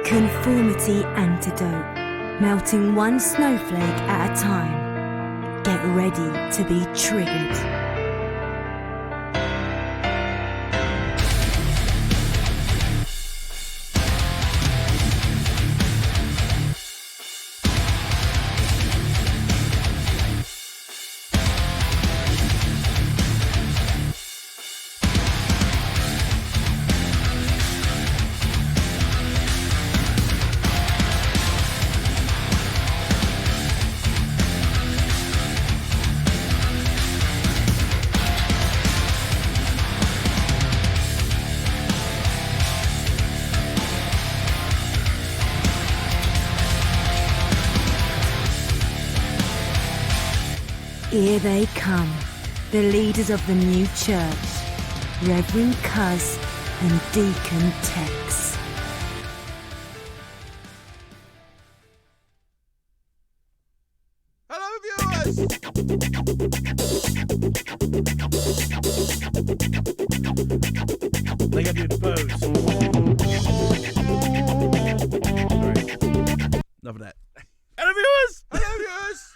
Conformity Antidote. Melting one snowflake at a time. Get ready to be triggered. Here they come, the leaders of the new church, Reverend Cuz and Deacon Tex. Hello, viewers! They got to do the pose. All right. Enough of that. Hello, viewers! Hello, viewers!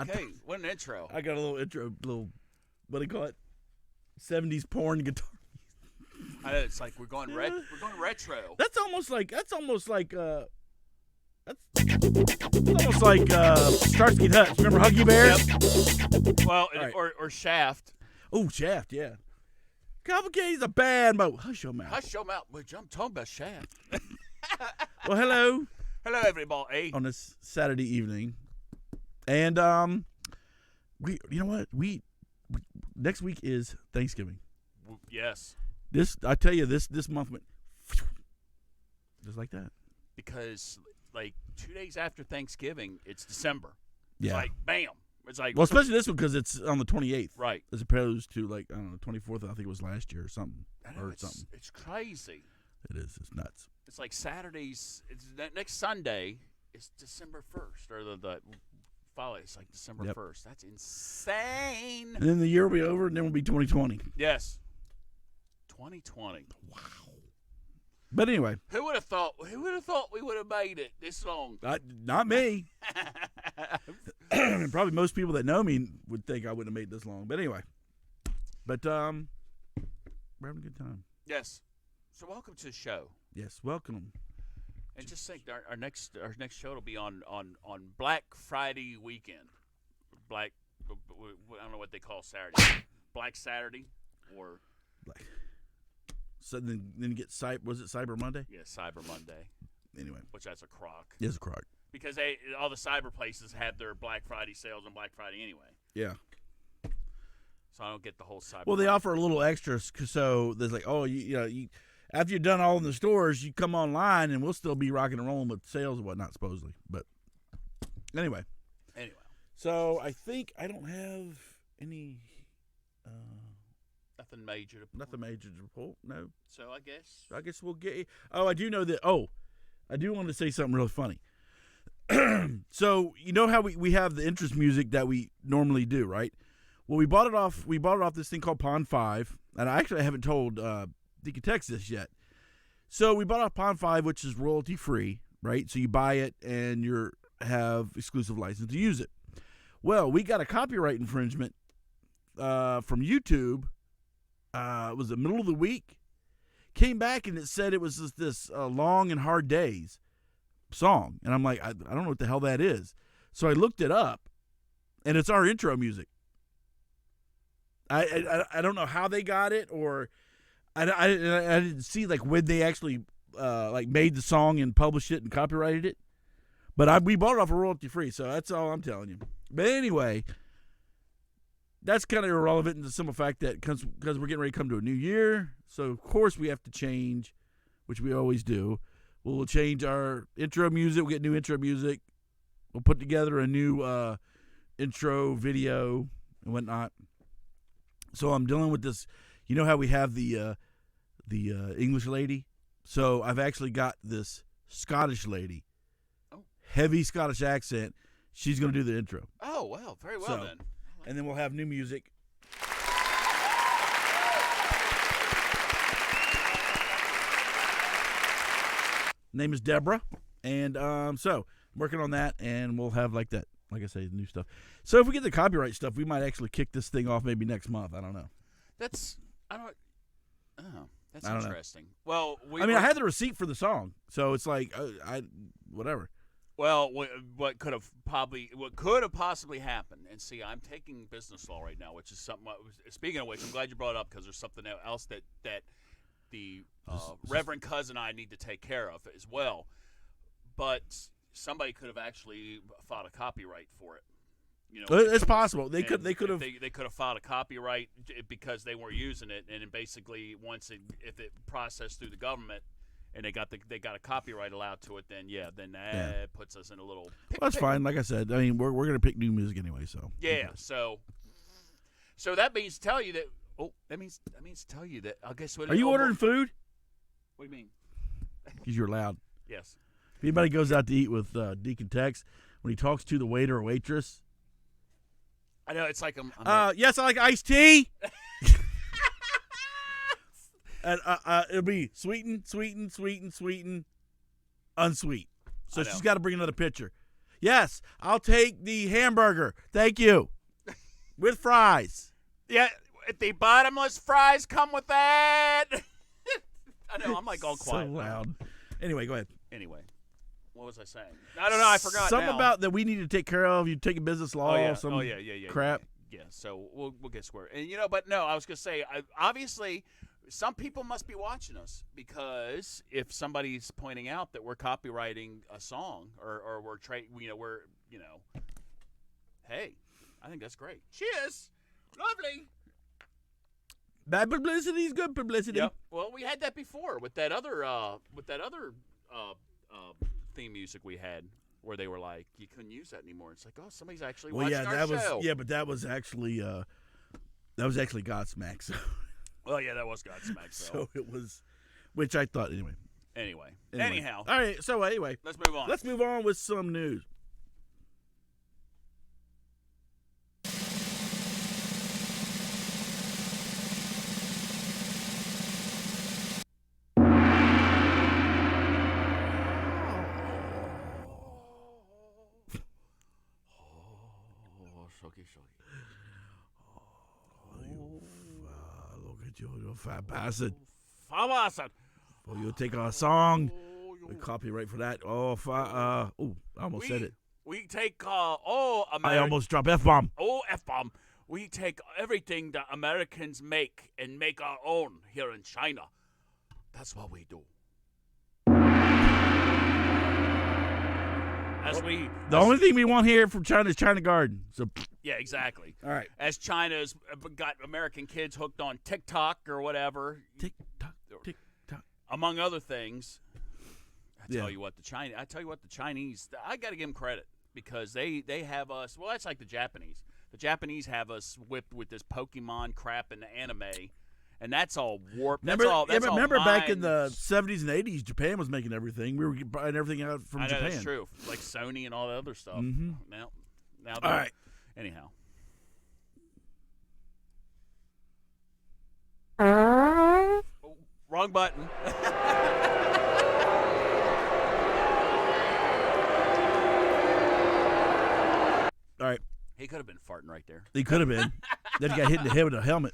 Okay, what an intro. I got a little intro, what do you call it? 70s porn guitar. I know, it's like we're going retro. That's almost like Starsky and Hutch. Remember Huggy Bear? Yep. Well, Right. or Shaft. Oh, Shaft, yeah. Complicated, a bad mo. Hush your mouth. Hush your mouth. I'm talking about Shaft. Well, hello Hello, everybody. on this Saturday evening. And you know what? We next week is Thanksgiving. Yes. I tell you, this month went just like that. Because, like, 2 days after Thanksgiving, it's December. Yeah. It's like, bam. It's like, Well, especially this one because it's on the 28th. right. As opposed to, like, I don't know, 24th, I think it was last year or something. I know, Or it's, something. It's crazy. It is. It's nuts. It's like Saturdays. It's next Sunday is December 1st, or the following. It's like December Yep. 1st. That's insane. And then the year will be over, and then will be 2020. Yes. 2020. Wow. But anyway. Who would have thought we would have made it this long? Not me. Probably most people that know me would think I wouldn't have made this long. But anyway. But we're having a good time. Yes. So welcome to the show. Yes, welcome. And just think, our next show will be on Black Friday weekend. I don't know what they call Saturday. Black Saturday or So then you get was it Cyber Monday? yeah, Cyber Monday. Anyway, Which that's a crock. it's a crock. Because all the cyber places have their Black Friday sales on Black Friday anyway. Yeah. So I don't get the whole cyber. Well, they Monday. offer a little extra, so there's like, you after you're done all in the stores, you come online and we'll still be rocking and rolling with sales and whatnot, supposedly. But anyway. So I think I don't have any. Nothing major. Nothing major to report. No. So I guess We'll get. Oh, I do know that. Oh, I do want to say something really funny. So you know how we have the interest music that we normally do, right? Well, we bought it off this thing called Pond 5, and I actually haven't told Deacon Tex this yet. So we bought off Pond 5, which is royalty free, right? So you buy it and you have exclusive license to use it. Well, we got a copyright infringement from YouTube. It was the middle of the week. Came back and it said it was just this Long and Hard Days song. And I'm like, I don't know what the hell that is. So I looked it up, and it's our intro music. I don't know how they got it, or I didn't see like when they actually like made the song and published it and copyrighted it. But we bought it off of royalty free, so that's all I'm telling you. But anyway, that's kind of irrelevant in the simple fact that because we're getting ready to come to a new year, so of course we have to change, which we always do. We'll change our intro music. We'll get new intro music. We'll put together a new intro video and whatnot. So I'm dealing with this. You know how we have the English lady? So I've actually got this Scottish lady. Oh. Heavy Scottish accent. She's going to do the intro. Oh, wow. Very well, then. And then we'll have new music. Name is Deborah, and so I'm working on that, and we'll have like I say, new stuff. So if we get the copyright stuff, we might actually kick this thing off maybe next month. I don't know. That's interesting. Know. Well, I had the receipt for the song, so it's like whatever. Well, what could have possibly happened, and see, I'm taking business law right now, which is something. Speaking of which, I'm glad you brought it up because there's something else that the Reverend Cuz and I need to take care of as well. But somebody could have actually filed a copyright for it. You know, it's possible they could have they could have filed a copyright because they were using it, and then basically if it processed through the government. And they got a copyright allowed to it, then that puts us in a little. That's fine. Like I said, I mean we're gonna pick new music anyway, so yeah. So that means tell you that. Oh, that means tell you that. I guess what. Are you ordering food? What do you mean? Because you're loud. Yes. If anybody goes out to eat with Deacon Tex, when he talks to the waiter or waitress, I know it's like yes, I like iced tea. And it'll be sweetened, unsweet. So she's got to bring another pitcher. Yes, I'll take the hamburger. Thank you. With fries. Yeah, the bottomless fries come with that. I know, I'm like all quiet. So loud. Anyway, go ahead. Anyway, what was I saying? I don't know, I forgot Something now. about that we need to take care of. You taking business law. Yeah, crap. Yeah, so we'll get square. And, but no, I was going to say, obviously – some people must be watching us because if somebody's pointing out that we're copywriting a song or we're hey, I think that's great. Cheers, lovely. Bad publicity is good publicity. Yep. Well, we had that before with that other theme music we had where they were like, you couldn't use that anymore. It's like, oh, somebody's actually watching our show. But that was actually Godsmack. So. Well, yeah, that was Godsmack. So it was, which I thought anyway. Anyhow. All right. So anyway, let's move on. Let's move on with some news. You fat bastard. Oh, you take our song. We copyright for that. I almost said it. We take, I almost dropped F-bomb. Oh, F-bomb. We take everything that Americans make and make our own here in China. That's what we do. The only thing we want here from China is China Garden. So yeah, exactly. All right. As China's got American kids hooked on TikTok or whatever. TikTok. Among other things. I tell you what, the Chinese, I got to give them credit because they have us. Well, that's like the Japanese. The Japanese have us whipped with this Pokemon crap in the anime. And that's all warped. Remember back in the 70s and 80s, Japan was making everything. We were buying everything out from Japan. That's true. Like Sony and all the other stuff. Mm-hmm. Now. All right. Anyhow. Oh, wrong button. All right. He could have been farting right there. He could have been. Then he got hit in the head with a helmet.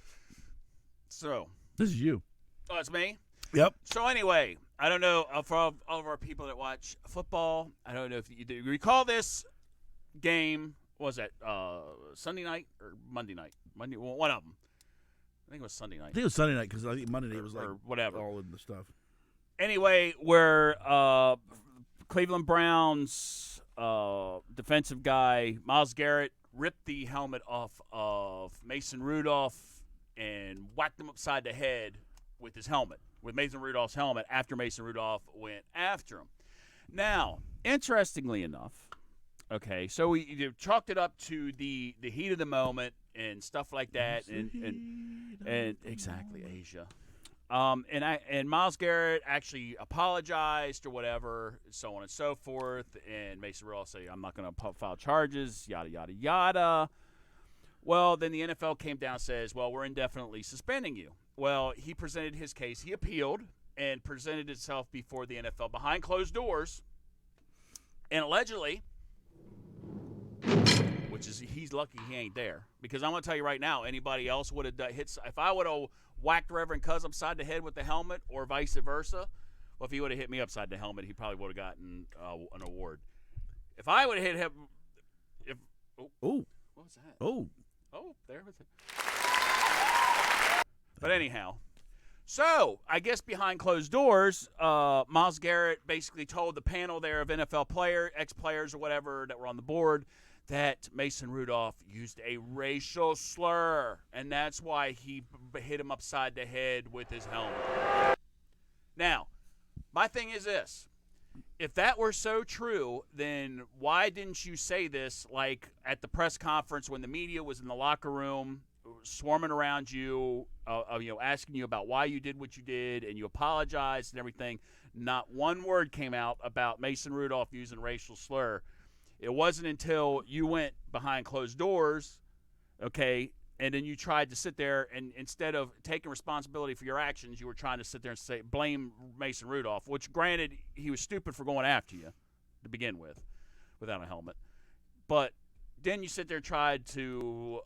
So. This is you. Oh, it's me? Yep. So anyway, I don't know, for all of our people that watch football, I don't know if you do recall this game. What was that Sunday night or Monday night? One of them. I think it was Sunday night. I think it was Sunday night because I think Monday night was like whatever, all in the stuff. Anyway, where Cleveland Browns defensive guy Myles Garrett ripped the helmet off of Mason Rudolph and whacked him upside the head with his helmet, with Mason Rudolph's helmet after Mason Rudolph went after him. Now, interestingly enough, okay, so we chalked it up to the heat of the moment and stuff like that, and exactly Asia. And Myles Garrett actually apologized or whatever, so on and so forth. And Mason Rudolph said, "I'm not going to file charges." Yada yada yada. Well, then the NFL came down and says, "Well, we're indefinitely suspending you." Well, he presented his case. He appealed, and presented itself before the NFL behind closed doors. And allegedly, which is he's lucky he ain't there, because I'm going to tell you right now, anybody else would have hit. If I would have whacked Reverend Cuz upside the head with the helmet, or vice versa, well, if he would have hit me upside the helmet, he probably would have gotten an award. If I would have hit him, what was that? Oh, there was it. But anyhow, so I guess behind closed doors, Myles Garrett basically told the panel there of NFL ex-players or whatever that were on the board, that Mason Rudolph used a racial slur, and that's why he hit him upside the head with his helmet. Now, my thing is this. If that were so true, then why didn't you say this like at the press conference when the media was in the locker room swarming around you, asking you about why you did what you did, and you apologized and everything? Not one word came out about Mason Rudolph using racial slur. It wasn't until you went behind closed doors, okay, and then you tried to sit there and instead of taking responsibility for your actions, you were trying to sit there and blame Mason Rudolph, which granted he was stupid for going after you to begin with, without a helmet. But then you sit there and tried to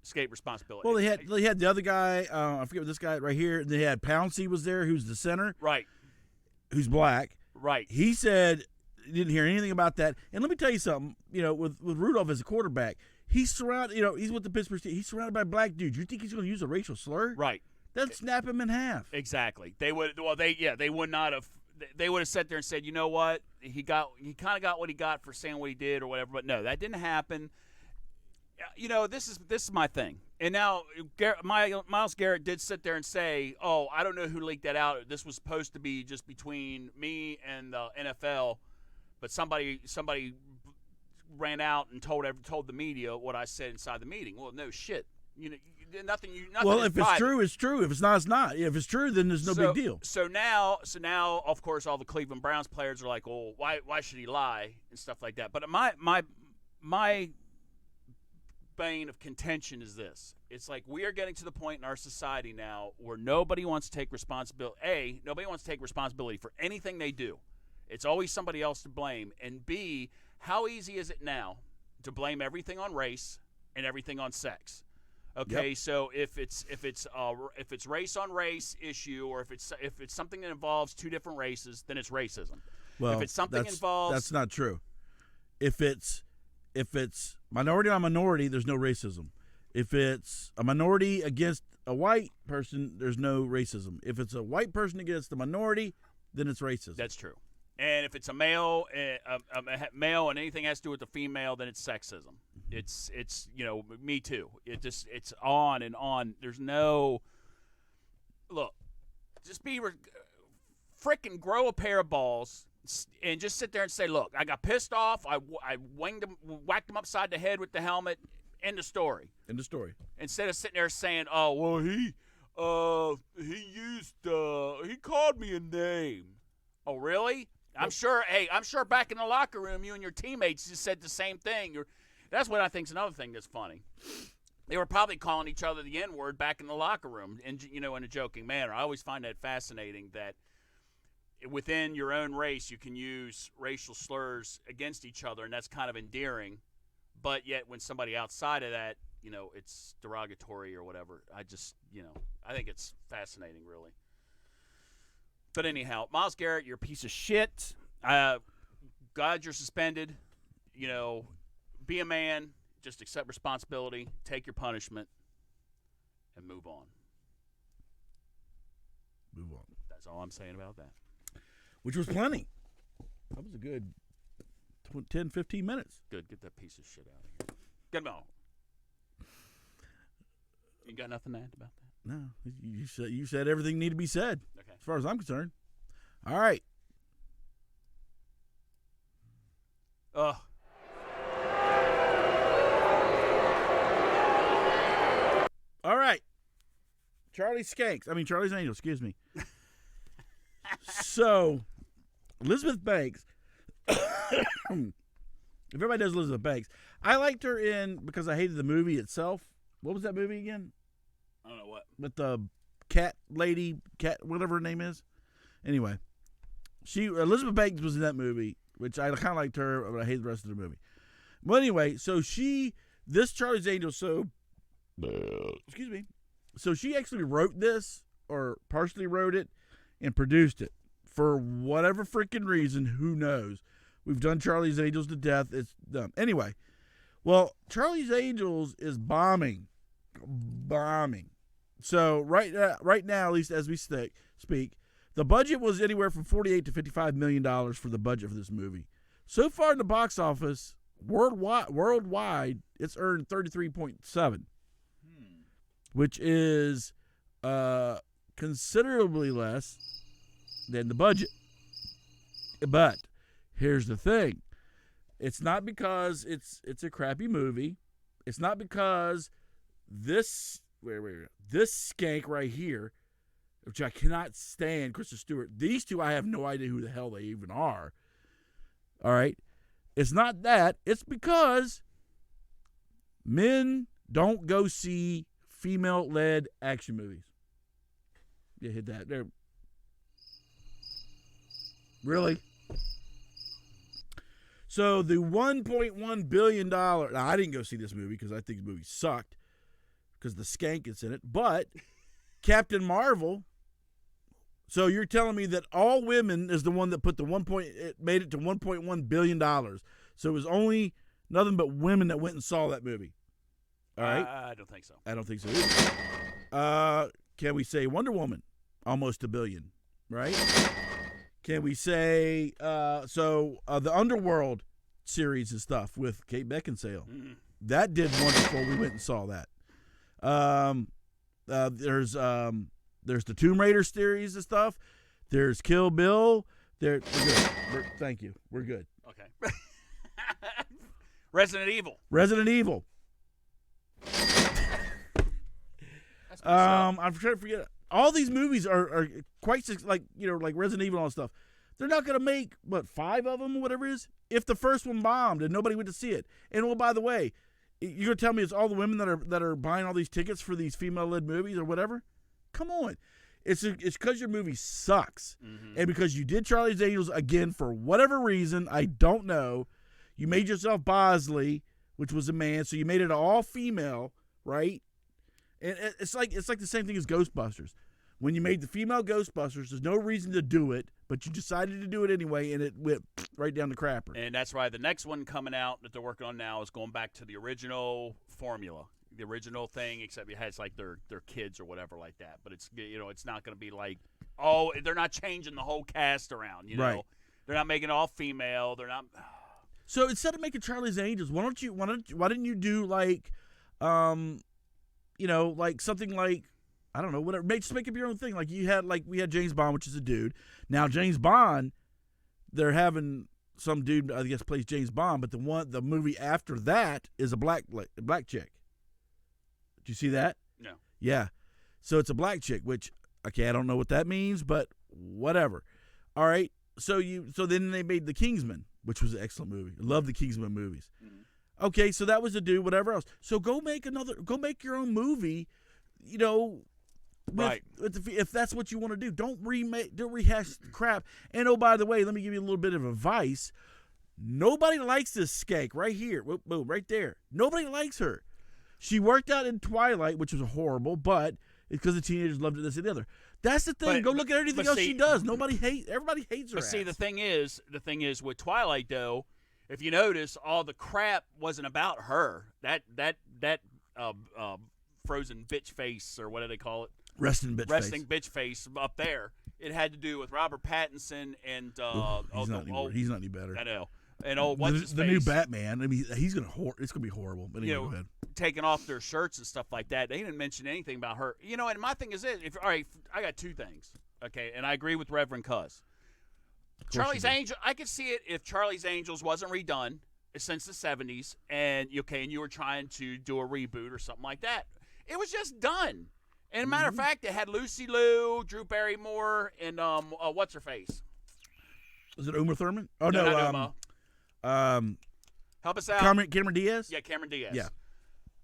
escape responsibility. Well, they had the other guy. I forget what this guy right here. They had Pouncey was there, who's the center, right? Who's black, right? He said he didn't hear anything about that. And let me tell you something. With Rudolph as a quarterback. He's surrounded, he's with the Pittsburgh Steelers. He's surrounded by black dudes. You think he's going to use a racial slur? Right. That'd snap him in half. Exactly. They would. Well, they would not have. They would have sat there and said, you know what, he kind of got what he got for saying what he did or whatever. But no, that didn't happen. This is my thing. And now Myles Garrett did sit there and say, oh, I don't know who leaked that out. This was supposed to be just between me and the NFL, but somebody ran out and told the media what I said inside the meeting. Well, no shit. Nothing. Well, if private. It's true, it's true. If it's not, it's not. If it's true, then there's no big deal. So now, of course, all the Cleveland Browns players are like, "Well, why should he lie?" and stuff like that. But my bane of contention is this: it's like we are getting to the point in our society now where nobody wants to take responsibility. Nobody wants to take responsibility for anything they do. It's always somebody else to blame. And B, how easy is it now to blame everything on race and everything on sex? Okay, yep. So if it's race on race issue, or if it's something that involves two different races, then it's racism. Well, if it's something that's not true. If it's minority on minority, there's no racism. If it's a minority against a white person, there's no racism. If it's a white person against a minority, then it's racism. That's true. And if it's a male and anything has to do with the female, then it's sexism. It's Me Too. It's on and on. There's no look. Just frickin' grow a pair of balls and just sit there and say, look, I got pissed off. I whacked him upside the head with the helmet. End of story. End of story. Instead of sitting there saying, oh well, he called me a name. Oh really? I'm sure back in the locker room, you and your teammates just said the same thing. That's what I think is another thing that's funny. They were probably calling each other the N-word back in the locker room, in a joking manner. I always find that fascinating that within your own race, you can use racial slurs against each other, and that's kind of endearing. But yet when somebody outside of that, it's derogatory or whatever. I just, I think it's fascinating, really. But anyhow, Myles Garrett, you're a piece of shit. God, you're suspended. Be a man. Just accept responsibility. Take your punishment. And move on. Move on. That's all I'm saying about that. Which was plenty. That was a good 10, 15 minutes. Good. Get that piece of shit out of here. Get him out. You got nothing to add about that? No, you said everything needed to be said. Okay. As far as I'm concerned. All right. All right. Charlie's Angels, excuse me. So, Elizabeth Banks. If everybody does Elizabeth Banks, I liked her in because I hated the movie itself. What was that movie again? I don't know what. With the cat lady, whatever her name is. Anyway, Elizabeth Banks was in that movie, which I kind of liked her, but I hate the rest of the movie. Well, anyway, so this Charlie's Angels, excuse me. So she actually wrote this, or partially wrote it, and produced it. For whatever freaking reason, who knows? We've done Charlie's Angels to death. It's done. Anyway, well, Charlie's Angels is bombing. So right now, at least as we speak, the budget was anywhere from $48 to $55 million for the budget for this movie. So far in the box office, worldwide, it's earned 33.7, which is considerably less than the budget. But here's the thing: it's not because it's a crappy movie. It's not because this skank right here, which I cannot stand, Kristen Stewart. These two, I have no idea who the hell they even are. All right. It's not that. It's because men don't go see female-led action movies. Yeah, hit that. There. Really? So the $1.1 billion... Now, I didn't go see this movie because I think the movie sucked because the skank is in it. But Captain Marvel... So you're telling me that All Women is the one that put it made it to $1.1 billion. So it was only nothing but women that went and saw that movie. All right? I don't think so. I don't think so either. Can we say Wonder Woman? Almost $1 billion, right? Can we say the Underworld series and stuff with Kate Beckinsale? Mm-hmm. That did wonderful. We went and saw that. There's the Tomb Raider series and stuff. There's Kill Bill. We're good. Thank you. We're good. Okay. Resident Evil. I'm trying to forget. All these movies are quite like Resident Evil and all that stuff. They're not going to make 5 of them or whatever it is if the first one bombed and nobody went to see it. And by the way, you're going to tell me it's all the women that are buying all these tickets for these female-led movies or whatever? Come on. It's because your movie sucks. Mm-hmm. And because you did Charlie's Angels again for whatever reason, I don't know. You made yourself Bosley, which was a man, so you made it all female, right? And it's like the same thing as Ghostbusters. When you made the female Ghostbusters, there's no reason to do it, but you decided to do it anyway, and it went right down the crapper. And that's why the next one coming out that they're working on now is going back to the original formula. The original thing, except it has like their kids or whatever like that. But it's it's not going to be like, they're not changing the whole cast around. Right. They're not making it all female. They're not. So instead of making Charlie's Angels, why didn't you do like, like something like, I don't know, whatever. Just make up your own thing. Like we had James Bond, which is a dude. Now James Bond, they're having some dude I guess plays James Bond, but the movie after that is a black chick. Did you see that? No. Yeah. So it's a black chick, which, okay, I don't know what that means, but whatever. All right. So then they made The Kingsman, which was an excellent movie. I love the Kingsman movies. Mm-hmm. Okay, so that was a dude, whatever else. So go make your own movie, right. If that's what you want to do. Don't rehash crap. And by the way, let me give you a little bit of advice. Nobody likes this skank right here. Boom, right there. Nobody likes her. She worked out in Twilight, which was horrible, but it's because the teenagers loved it, this and the other. That's the thing. Go look at everything else she does. Everybody hates her. But see, the thing is with Twilight, though, if you notice, all the crap wasn't about her. That frozen bitch face, or what do they call it? Resting bitch face up there. It had to do with Robert Pattinson and he's not any better. I know. And what's his the face? new Batman. I mean, it's gonna be horrible. But anyway, go ahead. Taking off their shirts and stuff like that. They didn't mention anything about her. And my thing is this. All right, I got 2 things. Okay, and I agree with Reverend Cuz. Charlie's Angels. I could see it if Charlie's Angels wasn't redone since the 70s, and you were trying to do a reboot or something like that. It was just done. And a matter of fact, it had Lucy Liu, Drew Barrymore, and what's her face? Was it Uma Thurman? Oh no. Help us out. Cameron Diaz? Yeah, Cameron Diaz. Yeah.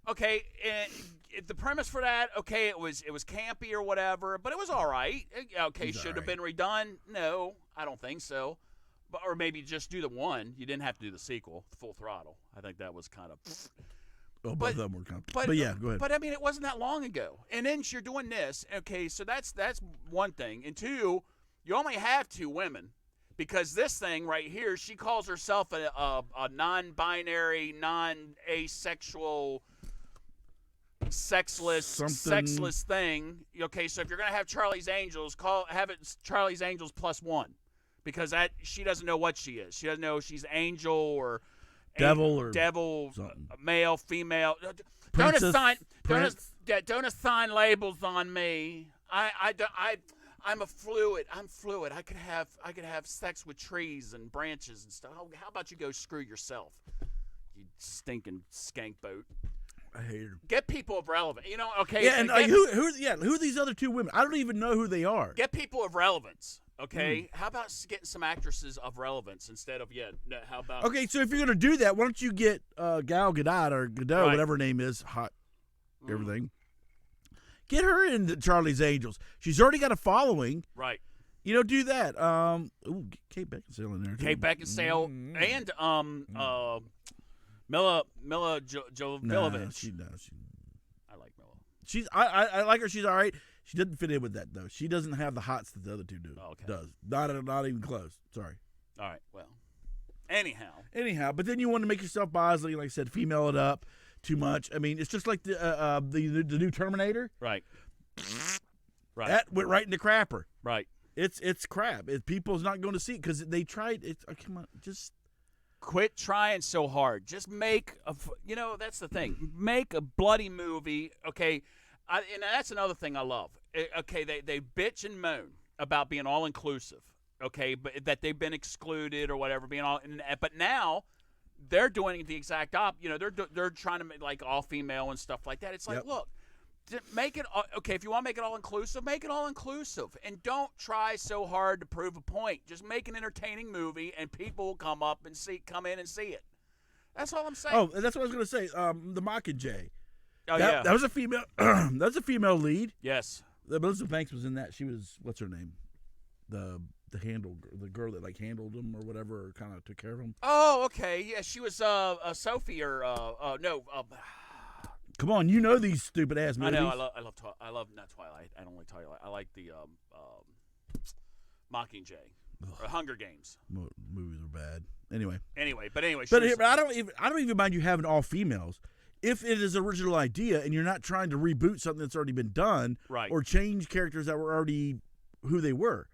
Okay, the premise for that, okay, it was campy or whatever, but it was all right. Okay, should have been redone? No, I don't think so. But, or maybe just do the one. You didn't have to do the sequel, Full Throttle. I think that was kind of. Oh, both of them were complicated. But yeah, go ahead. But I mean, it wasn't that long ago. And then you're doing this. Okay, so that's one thing. And two, you only have 2 women. Because this thing right here, she calls herself a non-binary, non-asexual, sexless thing. Okay, so if you're gonna have Charlie's Angels, have it Charlie's Angels +1, because she doesn't know what she is. She doesn't know if she's angel or devil something. Male, female. Princess, Don't assign labels on me. I'm a fluid. I'm fluid. I could have sex with trees and branches and stuff. How about you go screw yourself, you stinking skank boat? I hate her. Get people of relevance. You know, okay. Yeah, and who are these other 2 women? I don't even know who they are. Get people of relevance. Okay. How about getting some actresses of relevance instead of how about? Okay, so if you're gonna do that, why don't you get Gal Gadot or Godot, whatever her name is, hot, everything. Get her in Charlie's Angels. She's already got a following. Right. You know, do that. Kate Beckinsale in there too. Kate Beckinsale and Mila Jovovich. Nah, she does. I like Mila. I like her. She's all right. She didn't fit in with that though. She doesn't have the hots that the other 2 do. Oh, okay. Does not even close. Sorry. All right. Well. Anyhow, but then you want to make yourself Bosley, like I said, female it up too much. I mean, it's just like the new Terminator. Right. Right. That went right into crapper. Right. It's crap. People's not going to see it because they tried. Come on, just quit trying so hard. Just make that's the thing. Make a bloody movie. Okay. And that's another thing I love. Okay, they bitch and moan about being all inclusive. Okay, but that they've been excluded or whatever, but now they're doing the exact they're trying to make like all female and stuff like that. It's like, look, make it okay. If you want to make it all inclusive, make it all inclusive, and don't try so hard to prove a point. Just make an entertaining movie, and people will come in and see it. That's all I'm saying. Oh, that's what I was going to say. The Mockingjay. Oh, that was a female. That was a female lead. Yes. Elizabeth Banks was in that. She was, what's her name? The girl that like handled him or whatever, or kind of took care of him. Oh, okay. Yeah, she was Sophie or no. Come on, you know these stupid ass movies. I know. I love not Twilight. I don't like Twilight. I like the Mockingjay or Hunger Games. Movies are bad. Anyway. But I don't even mind you having all females. If it is an original idea and you're not trying to reboot something that's already been done, right, or change characters that were already who they were,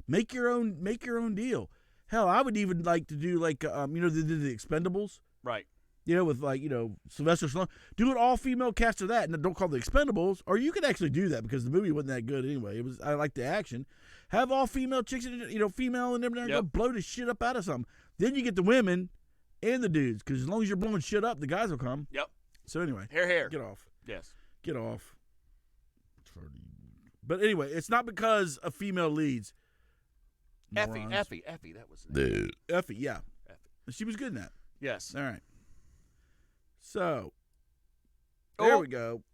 make your own deal. Hell, I would even like to do like they did the Expendables, right? With Sylvester Stallone. Do an all female cast of that, and don't call it the Expendables. Or you could actually do that because the movie wasn't that good anyway. I like the action. Have all female chicks, female and everything, go blow the shit up out of something. Then you get the women and the dudes, because as long as you're blowing shit up, the guys will come. Yep. So anyway, here. Get off. Yes. Get off. But anyway, it's not because of female leads. Effie, that was the name. Effie, yeah. She was good in that. Yes. All right. So, there we go.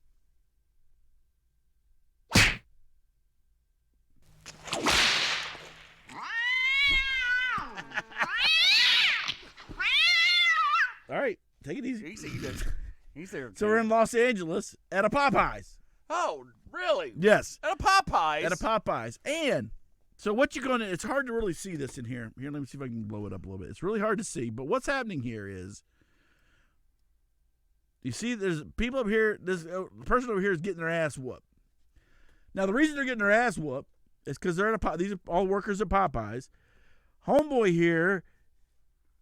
All right, take it easy. He's there. So we're in Los Angeles at a Popeyes. Oh, really? Yes. At a Popeyes? At a Popeyes. And so what you're going to, it's hard to really see this in here. Here, let me see if I can blow it up a little bit. It's really hard to see. But what's happening here is, you see there's people up here, this person over here is getting their ass whooped. Now, the reason they're getting their ass whooped is because they're at these are all workers at Popeyes. Homeboy here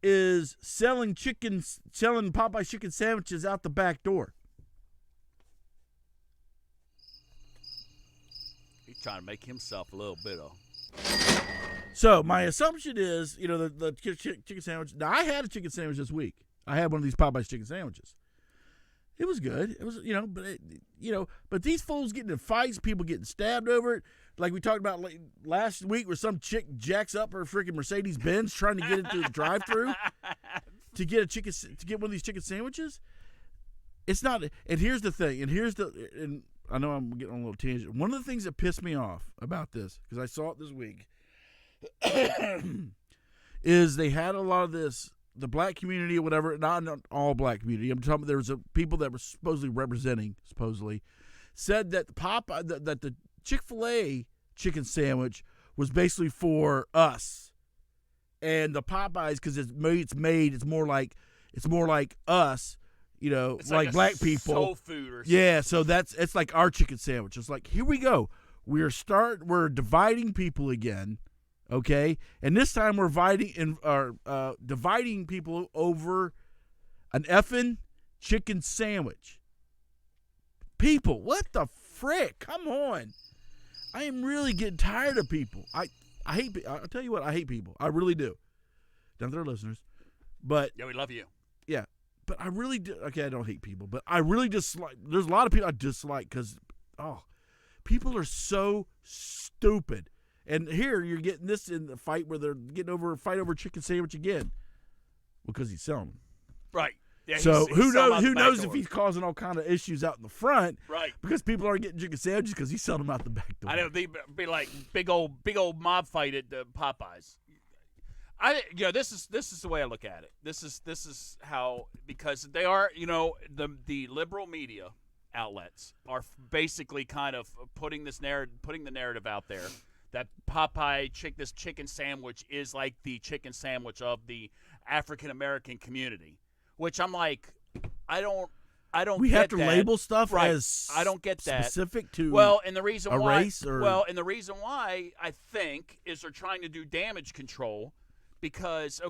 is selling Popeye chicken sandwiches out the back door. He's trying to make himself a little bit of. So my assumption is, the chicken sandwich. Now I had a chicken sandwich this week. I had one of these Popeyes chicken sandwiches. It was good. It was, but these fools getting in fights, people getting stabbed over it. Like we talked about last week, where some chick jacks up her freaking Mercedes Benz trying to get into the drive-thru to get one of these chicken sandwiches. It's not. And here's the thing. And I know I'm getting on a little tangent. One of the things that pissed me off about this, because I saw it this week, is they had a lot of this, the black community or whatever, not all black community. I'm talking about there was people that were supposedly representing, said that that the Chick-fil-A chicken sandwich was basically for us, and the Popeyes, because it's more like us, It's like black people, soul food or something. Yeah, so it's like our chicken sandwich. It's like, here we go. We're dividing people again, okay? And this time we're dividing people over an effing chicken sandwich. People, what the frick? Come on. I am really getting tired of people. I hate. I'll tell you what. I hate people. I really do. None of their listeners, but Yeah, we love you. yeah. But I really do. Okay, I don't hate people, but I really dislike. There's a lot of people I dislike because, people are so stupid. And here you're getting this in the fight where they're getting over a fight over chicken sandwich again, because he's selling them. Right. Yeah, So he's who selling out knows? the Who back knows door. if he's causing all kind of issues out in the front? Right. Because people aren't getting chicken sandwiches because he's selling them out the back door. I know they'd be like big old mob fight at the Popeyes. This is the way I look at it. This is how, because they are, the liberal media outlets are basically kind of putting the narrative out there that this chicken sandwich is like the chicken sandwich of the African American community, which I'm like, I don't. We get have to that. label stuff Right. as I don't get that. specific to and the reason a why, race or and the reason why I think is they're trying to do damage control, because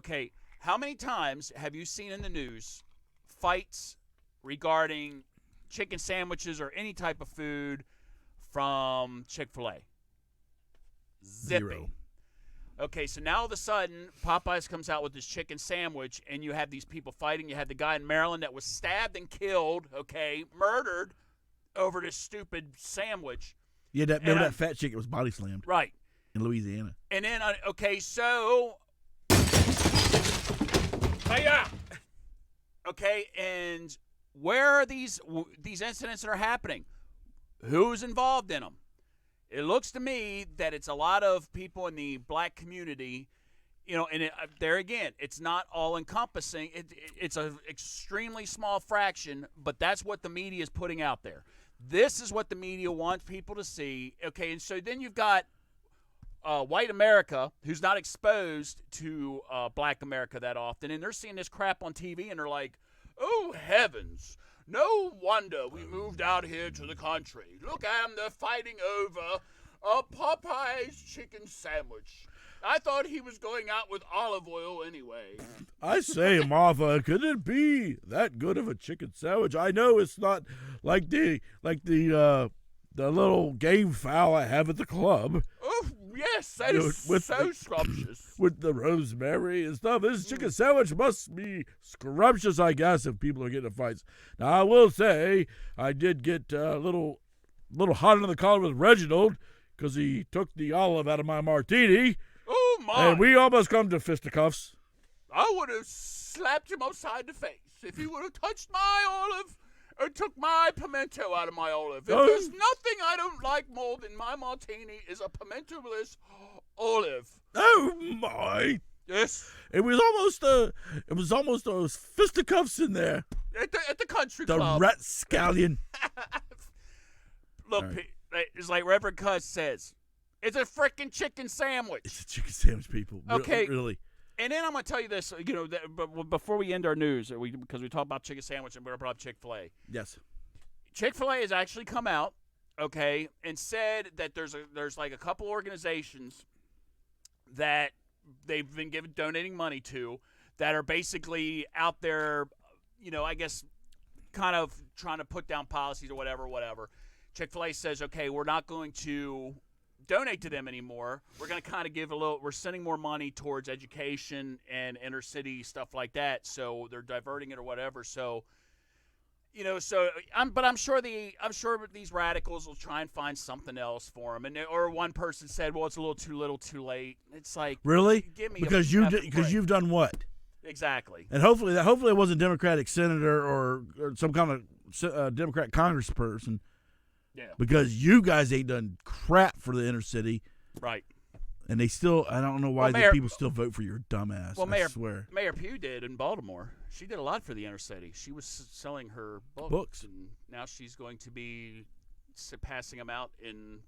how many times have you seen in the news fights regarding chicken sandwiches or any type of food from Chick-fil-A? Zippy. Zero. Okay, so now all of a sudden, Popeyes comes out with this chicken sandwich, and you have these people fighting. You had the guy in Maryland that was stabbed and killed, murdered over this stupid sandwich. Yeah, remember that fat chick that was body slammed Right. in Louisiana. And then, so... Hiya! Okay, and where are these incidents that are happening? Who's involved in them? It looks to me that it's a lot of people in the black community, and there again, it's not all encompassing. It's an extremely small fraction, but that's what the media is putting out there. This is what the media wants people to see. Okay, and so then you've got white America, who's not exposed to black America that often, and they're seeing this crap on TV, and they're like, oh, heavens. No wonder we moved out here to the country. Look at them, they're fighting over a Popeyes chicken sandwich. I thought he was going out with olive oil anyway. I say, Martha, could it be that good of a chicken sandwich? I know it's not like the little game fowl I have at the club. Oh, yes, that is so scrumptious. With the rosemary and stuff. This chicken sandwich must be scrumptious, I guess, if people are getting in fights. Now, I will say, I did get a little hot under the collar with Reginald because he took the olive out of my martini. Oh, my. And we almost come to fisticuffs. I would have slapped him upside the face if he would have touched my olive or took my pimento out of my olive. If there's nothing I don't like more than my martini is a pimento-less olive. Oh, my. Yes. It was almost those fisticuffs in there. At the country The club. rat scallion. Look, Right. it's like Reverend Cuz says, it's a freaking chicken sandwich. It's a chicken sandwich, people. Okay. Really. And then I'm going to tell you this, but before we end our news, because we talked about chicken sandwich and we brought up Chick-fil-A. Yes. Chick-fil-A has actually come out, and said that there's like a couple organizations that they've been donating money to that are basically out there, I guess, kind of trying to put down policies or whatever. Chick-fil-A says, okay, we're not going to donate to them anymore. We're going to kind of we're sending more money towards education and inner city stuff like that. So they're diverting it or whatever. So, I'm sure these radicals will try and find something else for them. Or one person said, well, it's a little too late. It's like, Really? give me because you've done what? Exactly. And hopefully it wasn't a Democratic senator or some kind of Democrat congressperson Yeah. because you guys ain't done crap for the inner city. Right. And they still, I don't know why Well, people still vote for your dumbass. Well, I swear. Mayor Pugh did in Baltimore. She did a lot for the inner city. She was selling her books. And now she's going to be passing them out in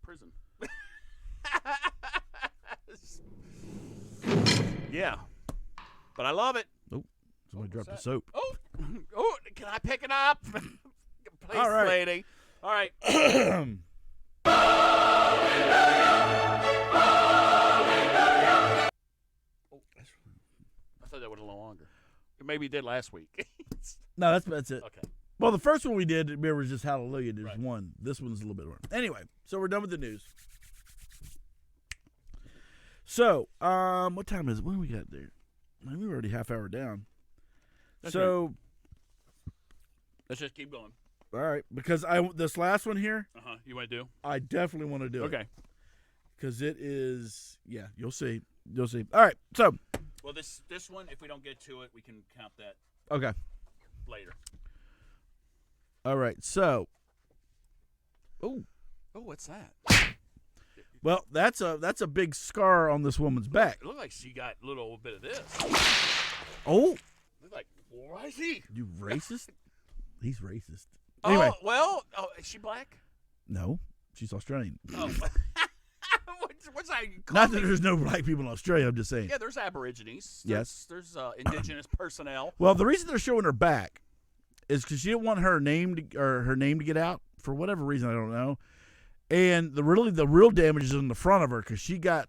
prison. Yeah. But I love it. Oh, somebody dropped the soap. Oh, can I pick it up? Please, All right. lady. All right. I thought that went a little longer. Maybe you did last week. No, that's it. Okay. Well, the first one we did, remember, was just Hallelujah. There's Right. one. This one's a little bit more. Anyway, so we're done with the news. So, what time is it? What do we got there? I mean, we're already half hour down. That's so, let's just keep going. all right, because this last one here, You want to do? I definitely want to do it. Okay. Because it is, yeah, you'll see. You'll see. All right, so. Well, this one, if we don't get to it, we can count that Okay. later. All right, so. Oh. Oh, what's that? Well, that's a big scar on this woman's back. It looked like she got a little bit of this. Oh. Looked like, why is he? You racist? He's racist. Anyway. Is she black? No, she's Australian. Oh. what's that? Not that there's no black people in Australia. I'm just saying. Yeah, there's Aborigines. Yes. There's indigenous personnel. Well, the reason they're showing her back is because she didn't want her name to get out for whatever reason. I don't know. And the real damage is in the front of her because she got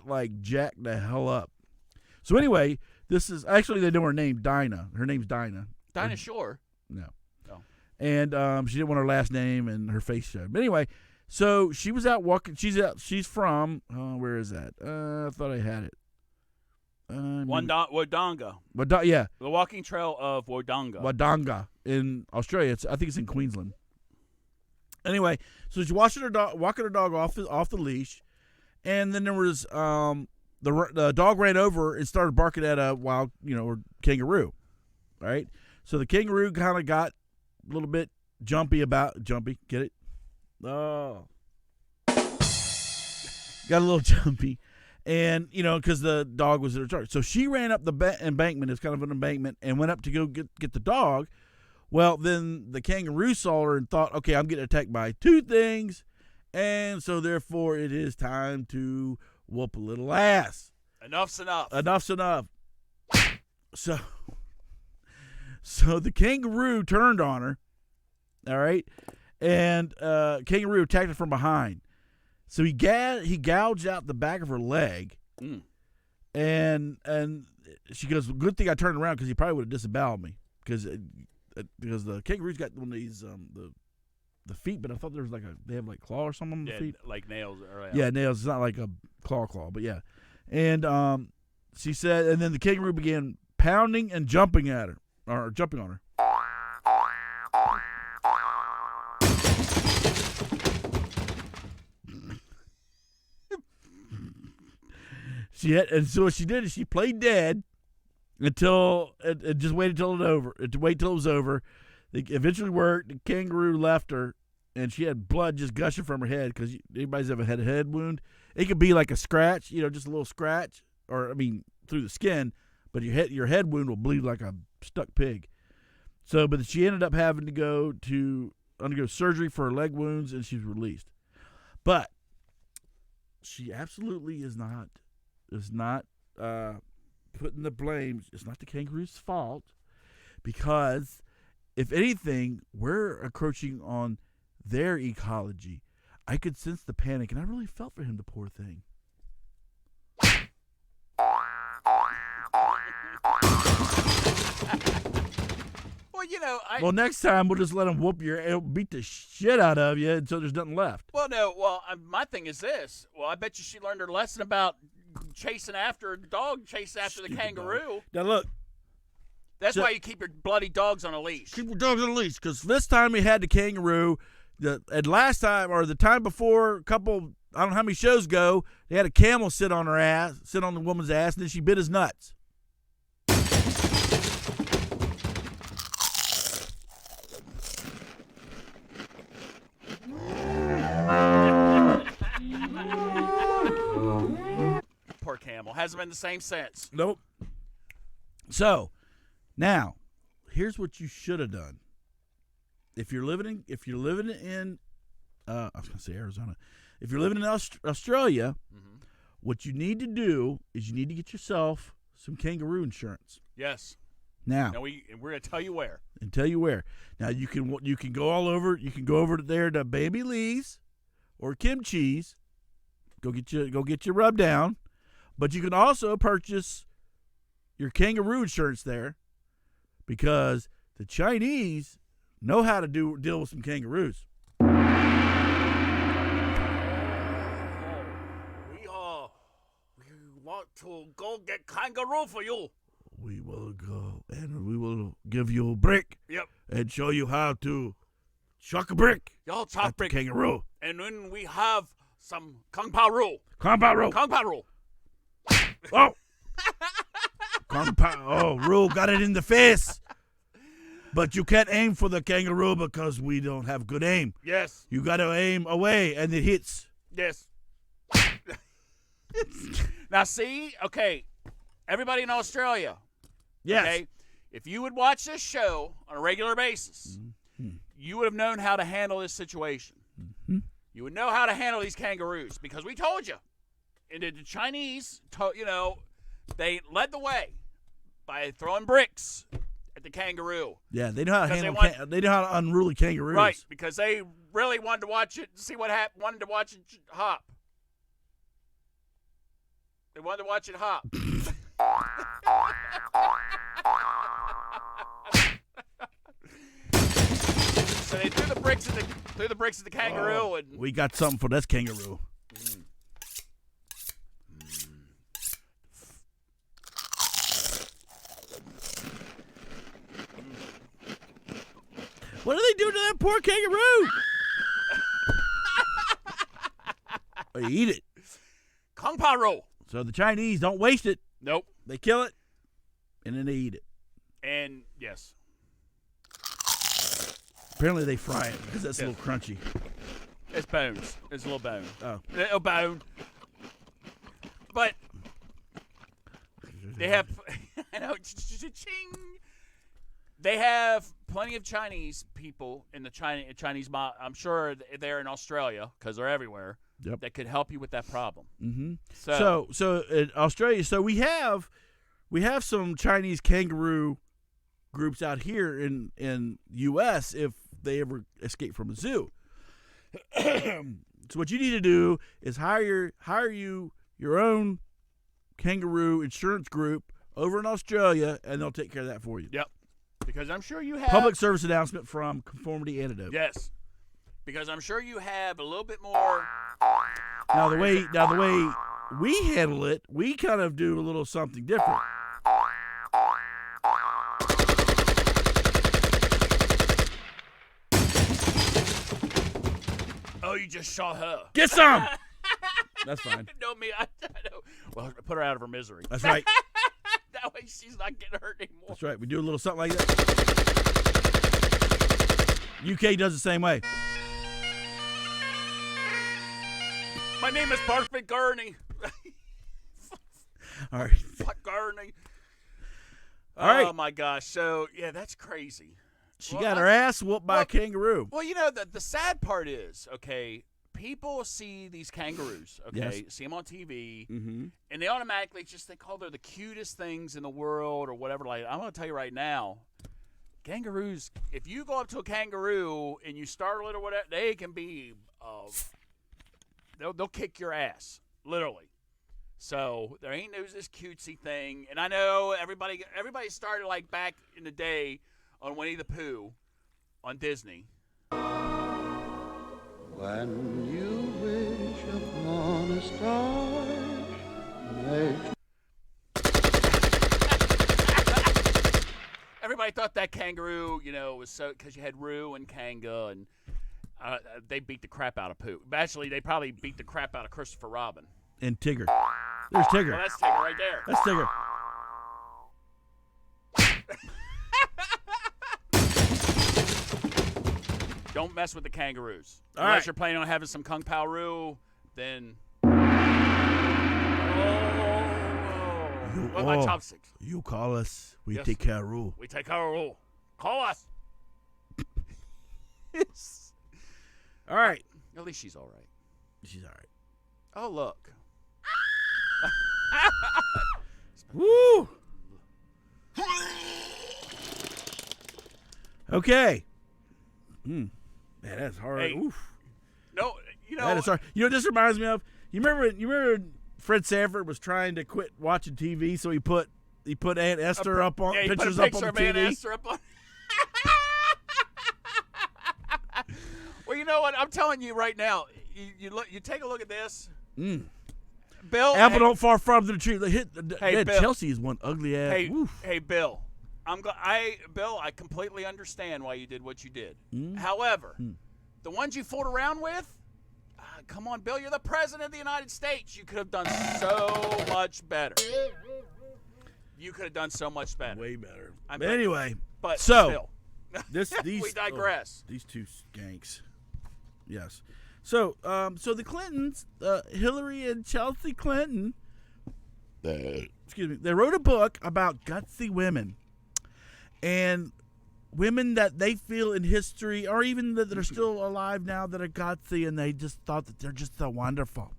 like jacked the hell up. So anyway, this is actually they know her name, Dinah. Her name's Dinah. Dinah Shore. No. Oh. And she didn't want her last name and her face showed. But anyway, so she was out walking. She's from where is that? I thought I had it. Wodonga. Yeah. The walking trail of Wodonga. Wodonga in Australia. I think it's in Queensland. Anyway, so she's walking her dog off the leash, and then there was the dog ran over and started barking at a wild or kangaroo, right? So the kangaroo kind of got a little bit jumpy. Get it? Oh, got a little jumpy, and because the dog was in charge. So she ran up the embankment. It's kind of an embankment, and went up to go get the dog. Well, then the kangaroo saw her and thought, okay, I'm getting attacked by two things, and so therefore it is time to whoop a little ass. Enough's enough. Enough's enough. So the kangaroo turned on her, all right, and kangaroo attacked her from behind. So he gouged out the back of her leg, and she goes, good thing I turned around because he probably would have disemboweled me because the kangaroo's got one of these the feet, but I thought there was they have like claw or something on the feet, like nails. Yeah, nails. It's not like a claw, but yeah. And she said, and then the kangaroo began pounding and jumping at her, or jumping on her. And so what she did is she played dead until it just waited till it was over. It eventually worked. The kangaroo left her, and she had blood just gushing from her head because anybody's ever had a head wound. It could be like a scratch, just a little scratch, or through the skin, but your head wound will bleed like a stuck pig. So, but she ended up having to undergo surgery for her leg wounds, and she's released. But she absolutely is not putting the blame. It's not the kangaroo's fault, because if anything, we're encroaching on their ecology. I could sense the panic, and I really felt for him, the poor thing. Well, next time we'll just let him beat the shit out of you until there's nothing left. My thing is this. Well, I bet you she learned her lesson about chasing after the kangaroo. Dog. Now look. That's why you keep your bloody dogs on a leash. Keep your dogs on a leash, because this time we had the kangaroo. And last time, or the time before, I don't know how many shows ago, they had a camel sit on the woman's ass, and then she bit his nuts. camel. Hasn't been the same since. Nope. So, now, here's what you should have done. If you're living in I was gonna say Arizona. If you're living in Australia, what you need to do is you need to get yourself some kangaroo insurance. Yes. Now we're gonna tell you where. And tell you where. Now you can go all over. You can go over there to Baby Lee's or Kimchi's. Go get your rub down, but you can also purchase your kangaroo insurance there, because the Chinese know how to deal with some kangaroos. We want to go get kangaroo for you. We will go and we will give you a brick. Yep. And show you how to chuck a brick. Y'all chuck brick. Kangaroo. And then we have some Kung Pao Roo. Kung Pao Roo. Kung Pao Roo. Oh. Kung Pao. Oh, Roo got it in the face. But you can't aim for the kangaroo because we don't have good aim. Yes. You got to aim away and it hits. Yes. Now, see, okay, everybody in Australia. Yes. Okay, if you would watch this show on a regular basis, you would have known how to handle this situation. You would know how to handle these kangaroos, because we told you. And the Chinese, they led the way by throwing bricks at the kangaroo. Yeah, they know how to handle. They know how to unruly kangaroos. Right, because they really wanted to watch it, see what happened. Wanted to watch it hop. They wanted to watch it hop. So they threw the bricks at the kangaroo, and we got something for this kangaroo. What do they do to that poor kangaroo? They eat it. Kung Pao Roo. So the Chinese don't waste it. Nope. They kill it, and then they eat it. And, yes. Apparently they fry it because that's a little crunchy. It's bones. It's a little bone. Oh. A little bone. But they have, I know, ching. They have plenty of Chinese people in the Chinese. I'm sure they're in Australia because they're everywhere. Yep. That could help you with that problem. Mm-hmm. So in Australia, so we have some Chinese kangaroo groups out here in U.S. if they ever escape from a zoo. So what you need to do is hire your own kangaroo insurance group over in Australia, and they'll take care of that for you. Yep. Because I'm sure you have public service announcement from Conformity Antidote. Yes. Because I'm sure you have a little bit more. Now the way we handle it, we kind of do a little something different. Oh, you just shot her. Get some. That's fine. No, me. I know. Well, put her out of her misery. That's right. That way she's not getting hurt anymore. That's right. We do a little something like that. UK does the same way. My name is Perfect Gurney. All right. Fuck Gurney. All right. Oh, my gosh. So, yeah, that's crazy. She got her ass whooped by a kangaroo. Well, the sad part is, okay, people see these kangaroos, okay, see them on TV, and they automatically just think, oh, they're the cutest things in the world or whatever. Like, I'm going to tell you right now, kangaroos, if you go up to a kangaroo and you startle it or whatever, they can be, they'll kick your ass, literally. So there ain't no this cutesy thing. And I know everybody started like back in the day on Winnie the Pooh on Disney. When you wish upon a star, everybody thought that kangaroo, was so, because you had Roo and Kanga, and they beat the crap out of Pooh. Actually, they probably beat the crap out of Christopher Robin. And Tigger. There's Tigger. Well, that's Tigger right there. That's Tigger. Don't mess with the kangaroos. All Unless right. you're planning on having some Kung Pao Roo, then... With my chopsticks. You call us, we Yes. take care of rule. We take care of rule. Call us. Yes. All right. At least she's all right. She's all right. Oh, look. Woo! Okay. Man, that's hard. Hey, Oof. No, That is hard. You know what this reminds me of? You remember Fred Sanford was trying to quit watching TV, so he put Aunt Esther up on pictures up on the Aunt TV. Esther up on. Well, you know what? I'm telling you right now. You take a look at this. Bill, Apple don't fall far from the tree. Hey, Bill. Chelsea is one ugly ass. Hey, Bill. Bill, I completely understand why you did what you did. However, the ones you fooled around with, come on, Bill, you're the president of the United States. You could have done so much better. You could have done so much better. Way better. But anyway, but so still, these we digress. These two skanks. Yes. So the Clintons, Hillary and Chelsea Clinton, excuse me, they wrote a book about gutsy women and women that they feel in history, or even that are still alive now, that are gutsy, and they just thought that they're just so wonderful.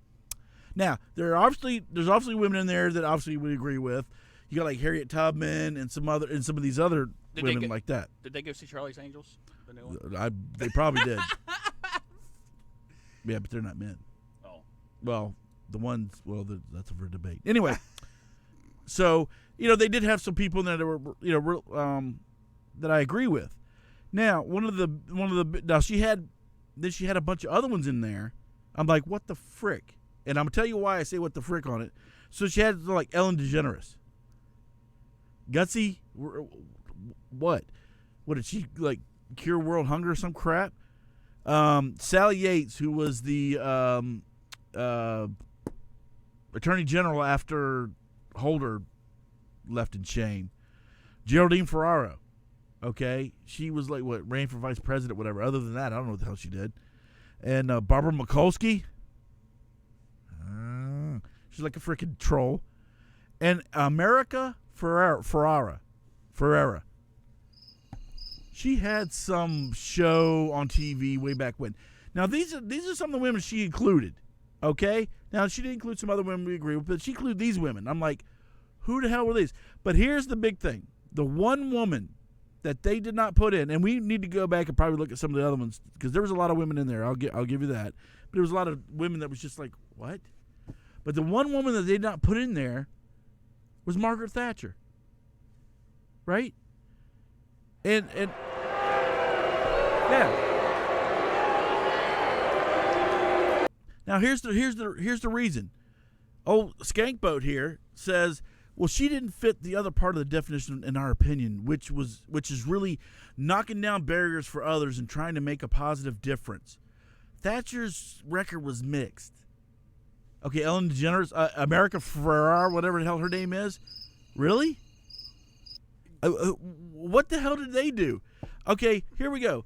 Now, there's obviously women in there that obviously we agree with. You got like Harriet Tubman and some of these other women like that. Did they go see Charlie's Angels? The new one? They probably did. Yeah, but they're not men. Oh. Well, that's for debate. Anyway, so they did have some people in there that were that I agree with. Now, now she had a bunch of other ones in there. I'm like, what the frick? And I'm gonna tell you why I say what the frick on it. So she had like Ellen DeGeneres, gutsy. What did she like? Cure world hunger or some crap? Sally Yates, who was the Attorney General after Holder left in shame. Geraldine Ferraro, okay? She was like, ran for vice president, whatever. Other than that, I don't know what the hell she did. And Barbara Mikulski. She's like a freaking troll. And America Ferrera. She had some show on TV way back when. Now, these are some of the women she included, okay? Now, she didn't include some other women we agree with, but she included these women. I'm like, who the hell were these? But here's the big thing. The one woman that they did not put in, and we need to go back and probably look at some of the other ones, because there was a lot of women in there. I'll give you that. But there was a lot of women that was just like, what? But the one woman that they did not put in there was Margaret Thatcher. Right? And yeah. Now here's the reason. Old Skankboat here says, well, she didn't fit the other part of the definition in our opinion, which is really knocking down barriers for others and trying to make a positive difference. Thatcher's record was mixed. Okay, Ellen DeGeneres, America Ferrera, whatever the hell her name is, really? What the hell did they do? Okay, here we go.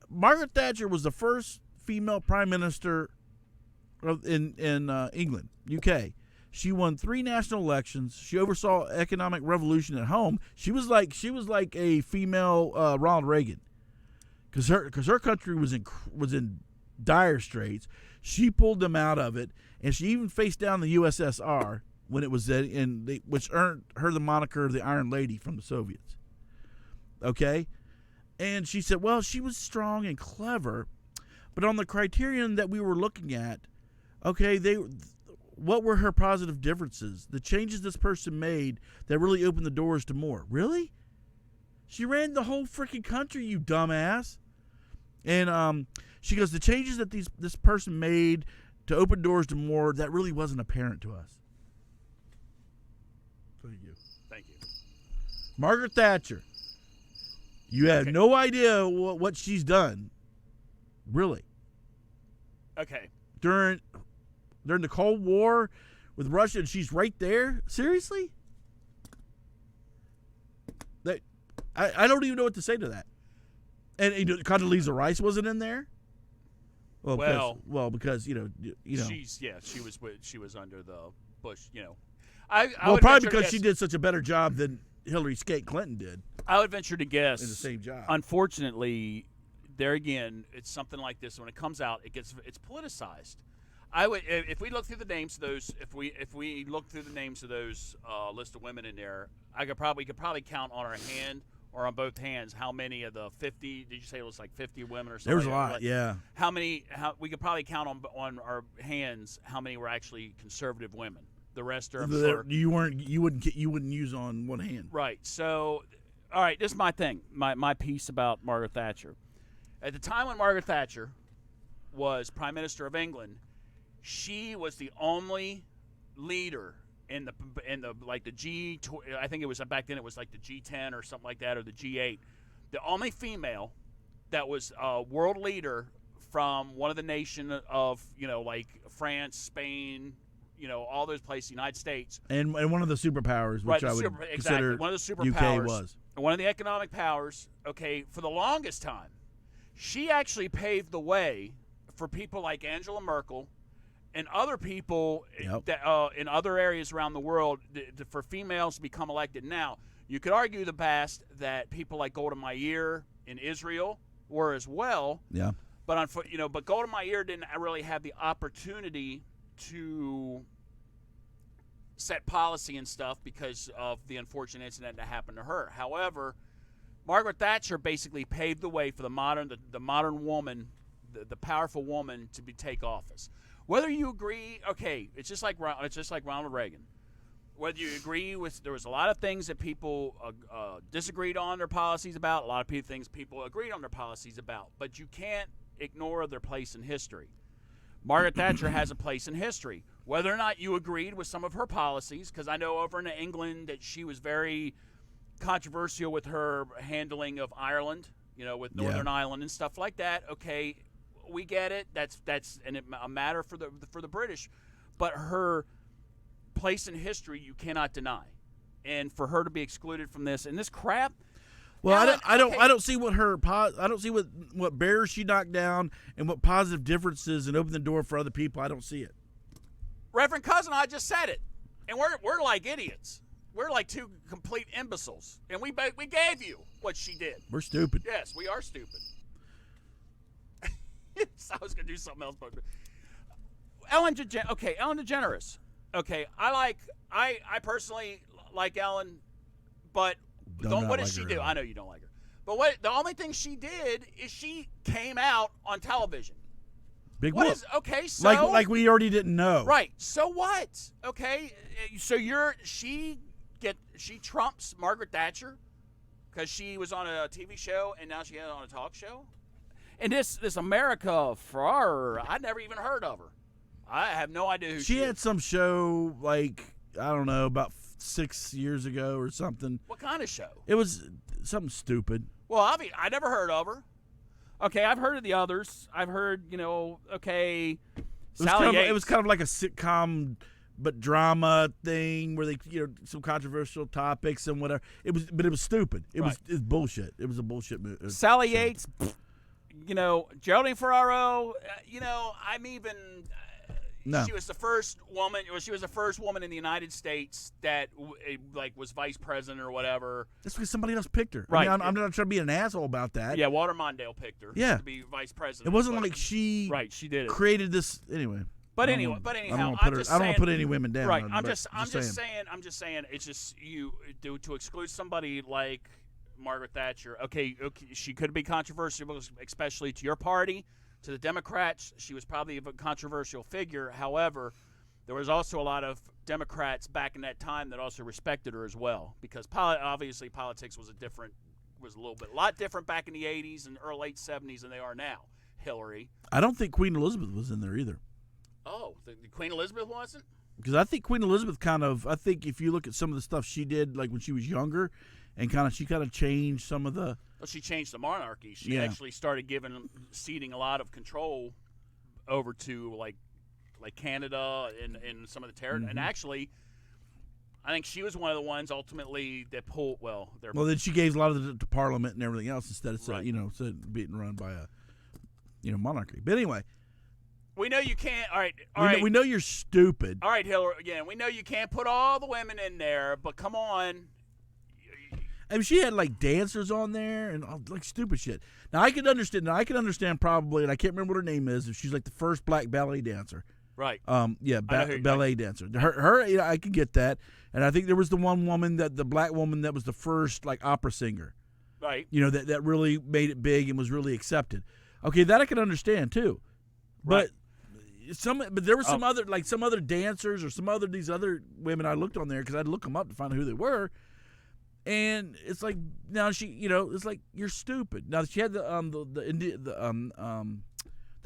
Margaret Thatcher was the first female prime minister in England, UK. She won 3 national elections. She oversaw economic revolution at home. She was like a female Ronald Reagan, because her country was in dire straits. She pulled them out of it, and she even faced down the USSR when it was which earned her the moniker of the Iron Lady from the Soviets. Okay, and she said, well, she was strong and clever, but on the criterion that we were looking at, okay, what were her positive differences? The changes this person made that really opened the doors to more. Really? She ran the whole freaking country, you dumbass. And she goes, the changes that this person made to open doors to more, that really wasn't apparent to us. Thank you. Thank you. Margaret Thatcher. You have no idea what she's done. Really. Okay. During the Cold War with Russia, and she's right there? Seriously? I don't even know what to say to that. And Condoleezza Rice wasn't in there? Because she was under the Bush, I Well, would probably venture to because guess- she did such a better job than Hillary Clinton did I would venture to guess in the same job. Unfortunately, there again, it's something like this. When it comes out, it's politicized. I would, if we look through the names of those, if we look through the names of those list of women in there, we could probably count on our hand or on both hands how many of the 50. Did you say it was like 50 women or something? There was a like lot, that? yeah. How many? We could probably count on our hands how many were actually conservative women. The rest are, I'm sure. You wouldn't use on one hand. Right. So, all right, this is my thing, my piece about Margaret Thatcher. At the time when Margaret Thatcher was Prime Minister of England, she was the only leader in the like the G. I think it was back then. It was like the G10 or something like that, or the G8. The only female that was a world leader from one of the nation of like France, Spain, all those places, United States, and one of the superpowers, which right, I would exactly consider one of the superpowers. UK was one of the economic powers. Okay, for the longest time, she actually paved the way for people like Angela Merkel and other people that in other areas around the world for females to become elected. Now, you could argue the past that people like Golda Meir in Israel were as well. Yeah. But but Golda Meir didn't really have the opportunity to set policy and stuff because of the unfortunate incident that happened to her. However, Margaret Thatcher basically paved the way for the modern woman, the powerful woman, to take office. Whether you agree, okay, it's just like Ronald Reagan. Whether you agree with, there was a lot of things that people disagreed on their policies about. A lot of things people agreed on their policies about. But you can't ignore their place in history. Margaret Thatcher has a place in history. Whether or not you agreed with some of her policies, because I know over in England that she was very controversial with her handling of Ireland, with Northern Ireland and stuff like that. Okay, we get it. That's a matter for the British, but her place in history you cannot deny, and for her to be excluded from this and this crap. Well, Alan, I don't see what I don't see what barriers she knocked down and what positive differences and opened the door for other people. I don't see it. Reverend Cousin, I just said it, and we're like idiots. We're like two complete imbeciles, and we gave you what she did. We're stupid. Yes, we are stupid. I was gonna do something else, but Ellen DeGeneres. Okay, I personally like Ellen, but what does she do? I know you don't like her, but the only thing she did is she came out on television. Big What whoop. is okay? So like we already didn't know. right. So what? Okay, so she trumps Margaret Thatcher because she was on a TV show and now she had it on a talk show. And this America Ferrara, I'd never even heard of her. I have no idea who she She had is. some show like I don't know about 6 years ago or something. What kind of show? It was something stupid. Well, I never heard of her. Okay, I've heard of the others. I've heard, okay, Sally Yates. It was kind of like a sitcom but drama thing where they some controversial topics and whatever. It was stupid. It was bullshit. It was a bullshit movie. Sally Yates, Geraldine Ferraro, I'm even No. she was the first woman. She was the first woman in the United States that was vice president or whatever. That's because somebody else picked her. Right. I mean, I'm not trying to be an asshole about that. Yeah, Walter Mondale picked her. Yeah. To be vice president. It wasn't but- like she she did it. created this anyway. But I anyhow, don't I'm want just to saying. put any women down. Right. but I'm just saying. It's just to exclude somebody like Margaret Thatcher. Okay, she could be controversial, especially to your party, to the Democrats. She was probably a controversial figure. However, there was also a lot of Democrats back in that time that also respected her as well, because obviously politics was a lot different back in the 80s and early late 70s than they are now. Hillary. I don't think Queen Elizabeth was in there either. Oh, the Queen Elizabeth wasn't? Because I think Queen Elizabeth I think if you look at some of the stuff she did, like when she was younger, and she kind of changed some of the. Well, she changed the monarchy. She Yeah. actually started ceding a lot of control over to like Canada and some of the territory. And actually, I think she was one of the ones ultimately that pulled. Well, then she gave a lot of it to Parliament and everything else instead of Right. instead of being run by a monarchy. But anyway, We know you can't. All right. We know you're stupid. All right, Hillary. Again, we know you can't put all the women in there, but come on. I mean, she had like dancers on there and like stupid shit. Now I can understand. Probably, and I can't remember what her name is. If she's like the first black ballet dancer. Right. Ballet dancer. Her, I can get that. And I think there was the one woman the black woman that was the first like opera singer. Right. That really made it big and was really accepted. Okay, that I can understand too. But there were some other dancers or these other women I looked on there because I had to look them up to find out who they were. And it's like now it's like you're stupid. Now she had the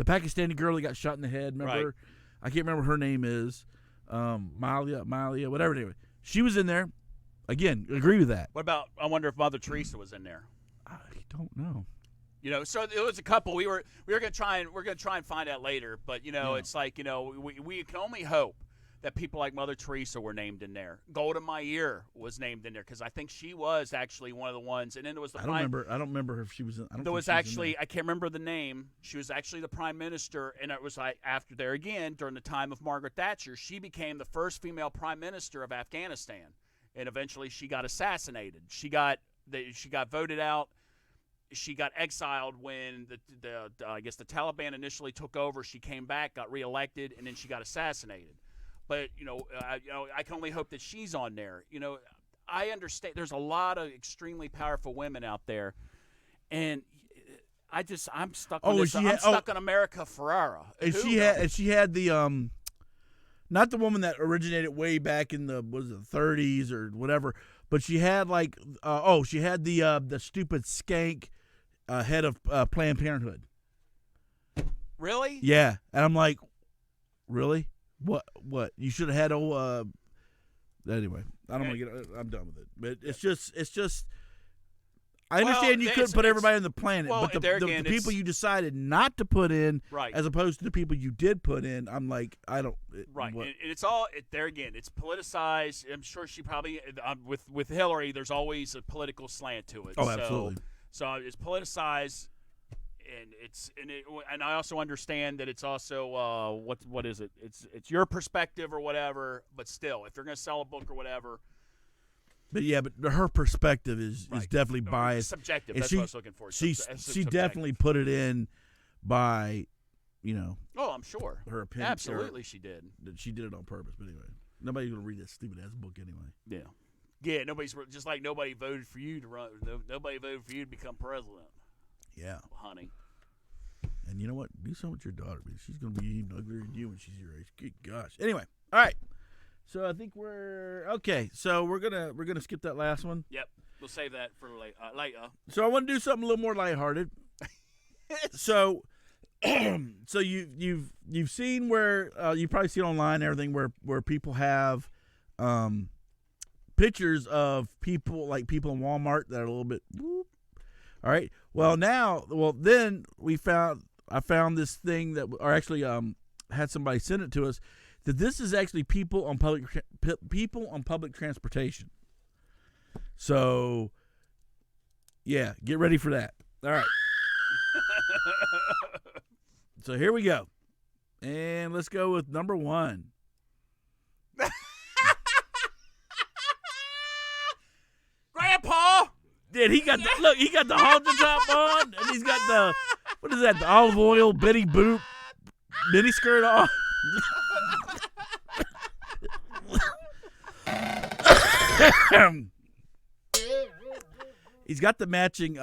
Pakistani girl that got shot in the head. Remember? Right. I can't remember what her name is. Malia, whatever. Anyway, she was in there. Again, agree with that. What about? I wonder if Mother Teresa was in there. I don't know. So it was a couple. We're gonna try and find out later. But it's like we can only hope that people like Mother Teresa were named in there. Golda Meir was named in there because I think she was actually one of the ones. And then there was the I don't remember if she was in. I can't remember the name. She was actually the prime minister, and it was like after there again during the time of Margaret Thatcher, she became the first female prime minister of Afghanistan, and eventually she got assassinated. She got voted out. She got exiled when I guess the Taliban initially took over. She came back, got reelected, and then she got assassinated. But I can only hope that she's on there. I understand there's a lot of extremely powerful women out there, and I'm stuck on this. I'm stuck on America Ferrera. And she had the not the woman that originated way back in the 30s or whatever, but she had like she had the stupid skank head of Planned Parenthood. Really? Yeah, and I'm like, really? What? You should have had anyway, I don't want to get. I'm done with it. But it's just. I understand you couldn't put everybody on the planet, but the people you decided not to put in, right, as opposed to the people you did put in, I'm like, I don't. Right, and it's all there again. It's politicized. I'm sure she probably with Hillary. There's always a political slant to it. Oh, absolutely. So it's politicized. And I also understand that it's also what is it? It's your perspective or whatever. But still, if they're going to sell a book or whatever. But her perspective is definitely biased, subjective. And that's what I was looking for. She definitely put it in by, Oh, I'm sure. her opinion. Absolutely, she did. She did it on purpose. But anyway, nobody's gonna read that stupid ass book anyway. Yeah. Yeah, nobody's just like nobody voted for you to run. Nobody voted for you to become president. Yeah, honey. And you know what? Do something with your daughter, because she's gonna be even uglier than you when she's your age. Good gosh. Anyway, all right. So I think we're okay. So we're gonna skip that last one. Yep, we'll save that for later. So I want to do something a little more lighthearted. So you've seen where you probably see it online and everything where people have pictures of people in Walmart that are a little bit whoop. All right. Well then I found this thing that had somebody send it to us, that this is actually people on public transportation. So yeah, get ready for that. All right. So here we go. And let's go with number 1. Grandpa! Dude, he got the halter top on, and he's got the, what is that, the olive oil Betty Boop mini skirt on. He's got the matching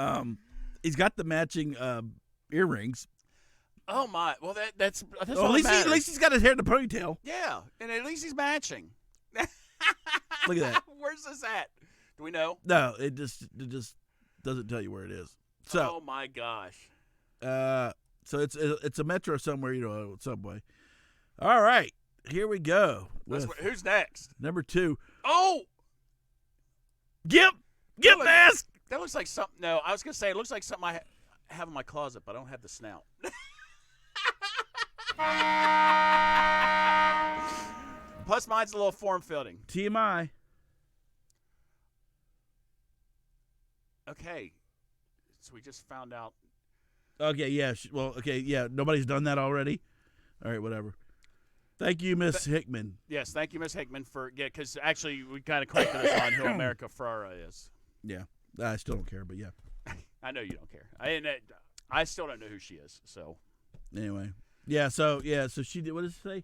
earrings. Oh my! Well, that's at least he's got his hair in the ponytail. Yeah, and at least he's matching. Look at that. Where's this at? Do we know? No, it just doesn't tell you where it is. So, oh my gosh. So it's a metro somewhere, a subway. All right, here we go. Who's next? Number 2. Oh, Gimp mask. That looks like something. No, I was gonna say it looks like something I have in my closet, but I don't have the snout. Plus, mine's a little form-fitting. TMI. Okay, so we just found out. Okay, yeah. Nobody's done that already. All right, whatever. Thank you, Miss Hickman. Yes, thank you, Miss Hickman, for because actually we kind of corrected us on who America Ferrera is. Yeah, I still don't care, but yeah. I know you don't care. I still don't know who she is. So Anyway, so she did. What did it say?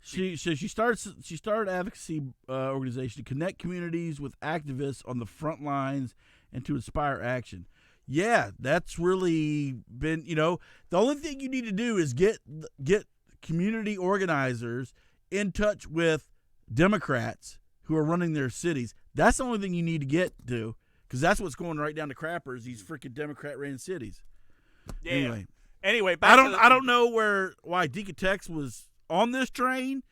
She started advocacy organization to connect communities with activists on the front lines and to inspire action. Yeah, that's really been, the only thing you need to do is get community organizers in touch with Democrats who are running their cities. That's the only thing you need to get to, because that's what's going right down to crappers, these freaking Democrat-ran cities. yeah. Anyway, back I don't know why Deacon Tex was on this train.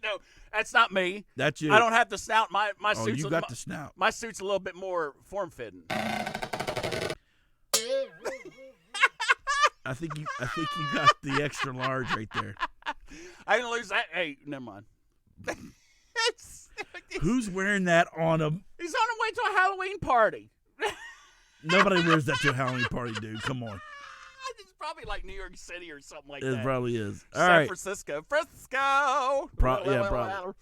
No, that's not me. That's you. I don't have the snout. My Oh, suit's you got the snout. My suit's a little bit more form-fitting. I think you got the extra large right there. I didn't lose that. Hey, never mind. Who's wearing that on a? He's on his way to a Halloween party. Nobody wears that to a Halloween party, dude. Come on. It's probably like New York City or something like It that. probably is. All San right. Francisco. Probably.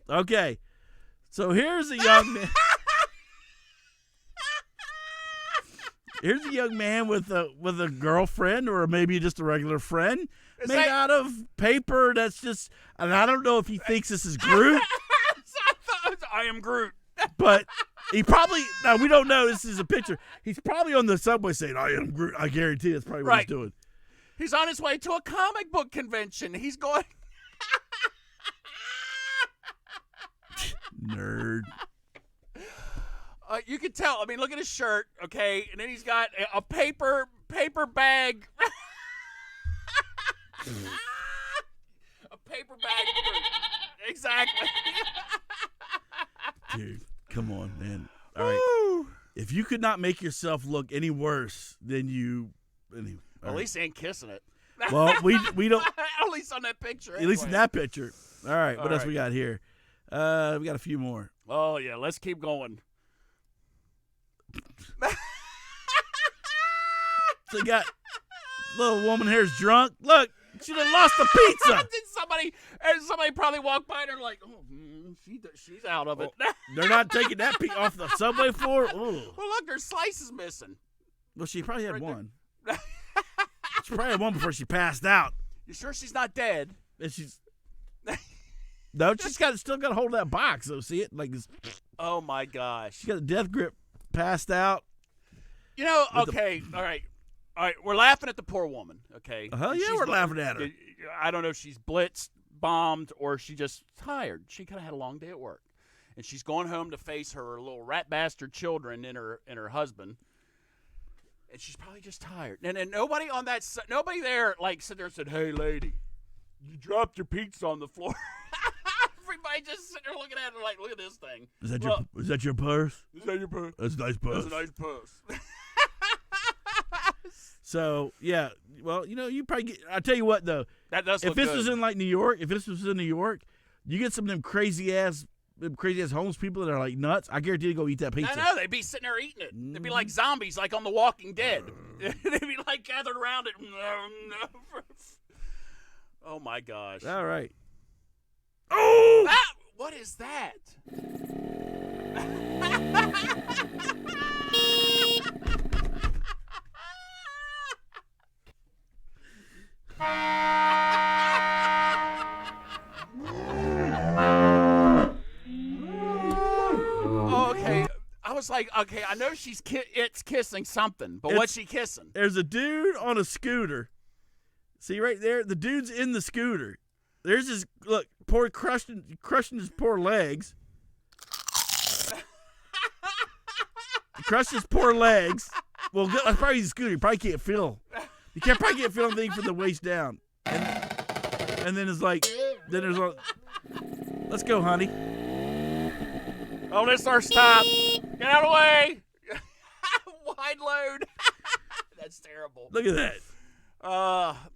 Okay. So here's a young man. Here's a young man with a girlfriend, or maybe just a regular friend, made out of paper. That's just, and I don't know if he thinks this is Groot. I am Groot. But he probably, now we don't know, this is a picture. He's probably on the subway saying, I am Groot. I guarantee that's probably what he's doing. He's on his way to a comic book convention. He's going. Nerd. You can tell. I mean, look at his shirt, okay? And then he's got a paper bag. A paper bag. Exactly. Dude, come on, man. All right. Woo. If you could not make yourself look any worse than you, anyway. At least he ain't kissing it. Well, we don't. At least on that picture. At least in anyway. that picture. All right. What All else right. we got here? We got a few more. Oh yeah, let's keep going. So you got little woman here's drunk. Look, she done lost the pizza. Somebody probably walked by and they're like, oh, she's out of it. They're not taking that off the subway floor. Ooh. Well, look, her slice is missing. Well, she probably had Right one. She probably had one before she passed out. You sure she's not dead? And she's no, she's still got to hold that box. So see it like this. Oh my gosh. She got a death grip, passed out. You know, okay, all right. We're laughing at the poor woman, okay? Yeah, we're laughing at her. I don't know if she's blitzed, bombed, or she just tired. She kind of had a long day at work, and she's going home to face her little rat bastard children and her husband, and she's probably just tired. And nobody there like sit there and said, "Hey, lady, you dropped your pizza on the floor." Everybody just sitting there looking at her like, "Look at this thing." Is that your purse? Is that your purse? That's a nice purse. That's a nice purse. So yeah, well, you probably get. I tell you what though, That does. if this was in like New York, you get some of them crazy ass homeless people that are like nuts. I guarantee you go eat that pizza. I know, they'd be sitting there eating it. They'd be like zombies, like on The Walking Dead. They'd be like gathered around it. Oh my gosh! All right. Oh, what is that? Okay, I was like, okay, I know it's kissing something, but what's she kissing? There's a dude on a scooter. See right there, the dude's in the scooter. There's his poor crushing his poor legs. Crushed his poor legs. Well, that's probably his scooter. You probably can't feel. You probably can't feel anything from the waist down. And then it's like, there's a. Let's go, honey. Oh, this our stop. Get out of the way. Wide load. That's terrible. Look at that.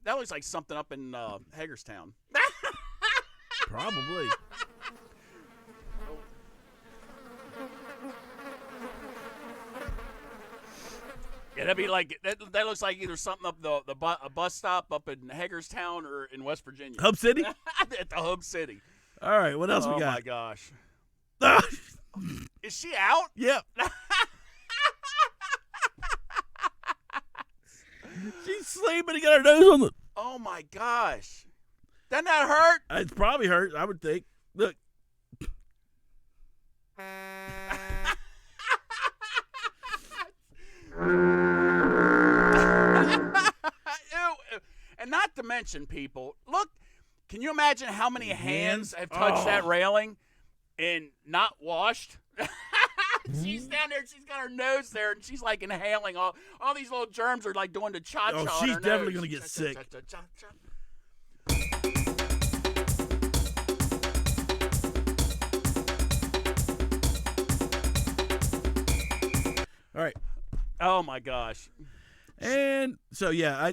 That looks like something up in Hagerstown. Probably. Yeah, that'd be like that looks like either something up a bus stop up in Hagerstown or in West Virginia. Hub City? At the Hub City. All right, what else we Oh got? my gosh. Is she out? Yep. She's sleeping and got her nose on the. Oh my gosh. Doesn't that hurt? It's probably hurt, I would think. Look. Ew. And not to mention, people, look, can you imagine how many hands have touched that railing and not washed? She's down there, she's got her nose there, and she's like inhaling all these little germs are like doing the cha-cha on she's her definitely nose. gonna get sick. Cha-cha-cha-cha-cha. All right. Oh my gosh. And so yeah,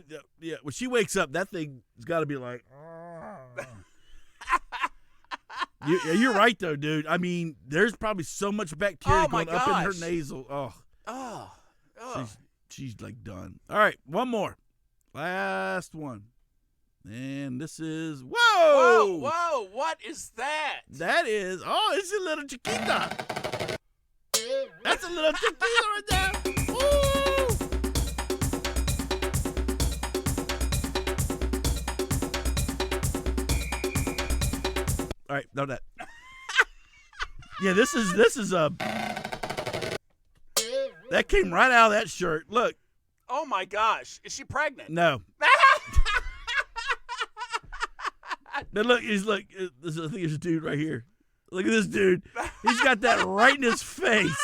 when she wakes up, that thing's got to be like. You're right though, dude. I mean, there's probably so much bacteria going up in her nasal. She's like done. All right, one more, last one, and this is whoa! What is that? That is it's a little chiquita. That's a little chiquita right there. Woo! All right, no that. Yeah, this is a. That came right out of that shirt. Look. Oh my gosh, is she pregnant? No. But look, I think there's a dude right here. Look at this dude. He's got that right in his face.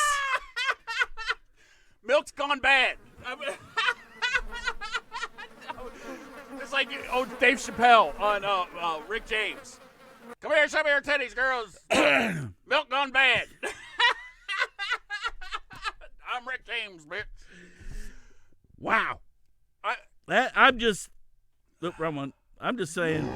Milk's gone bad. It's like Dave Chappelle on Rick James. Come here, show me your titties, girls. Milk gone bad. I'm Rick James, bitch. Wow. I'm just. Look, wrong one. I'm just saying.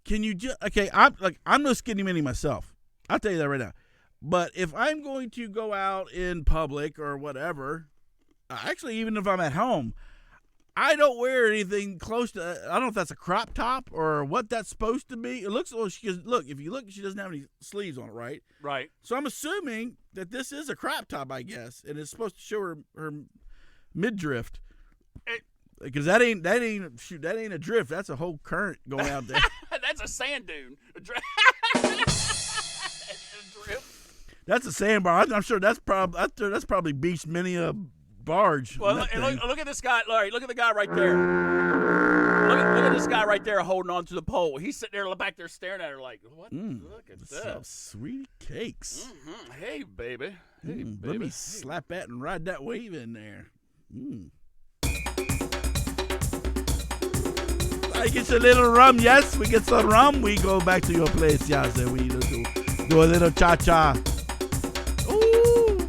Can you just okay? I'm no skinny mini myself. I'll tell you that right now. But if I'm going to go out in public or whatever, actually, even if I'm at home, I don't wear anything close to. I don't know if that's a crop top or what that's supposed to be. It looks. Well, if you look, she doesn't have any sleeves on it, right? Right. So I'm assuming that this is a crop top, I guess, and it's supposed to show her midriff. Because that ain't a drift. That's a whole current going out there. That's a sand dune. A drift. That's a sandbar. I'm sure that's probably beached many a barge. Well, look at this guy, Larry. Look at the guy right there. Look at this guy right there holding on to the pole. He's sitting there back there staring at her like, what? Look at this. Sweet cakes. Mm-hmm. Hey, baby. Hey, baby. Let me slap that and ride that wave in there. I get a little rum. Yes, we get some rum. We go back to your place. Yes, and we do a little cha-cha. Ooh.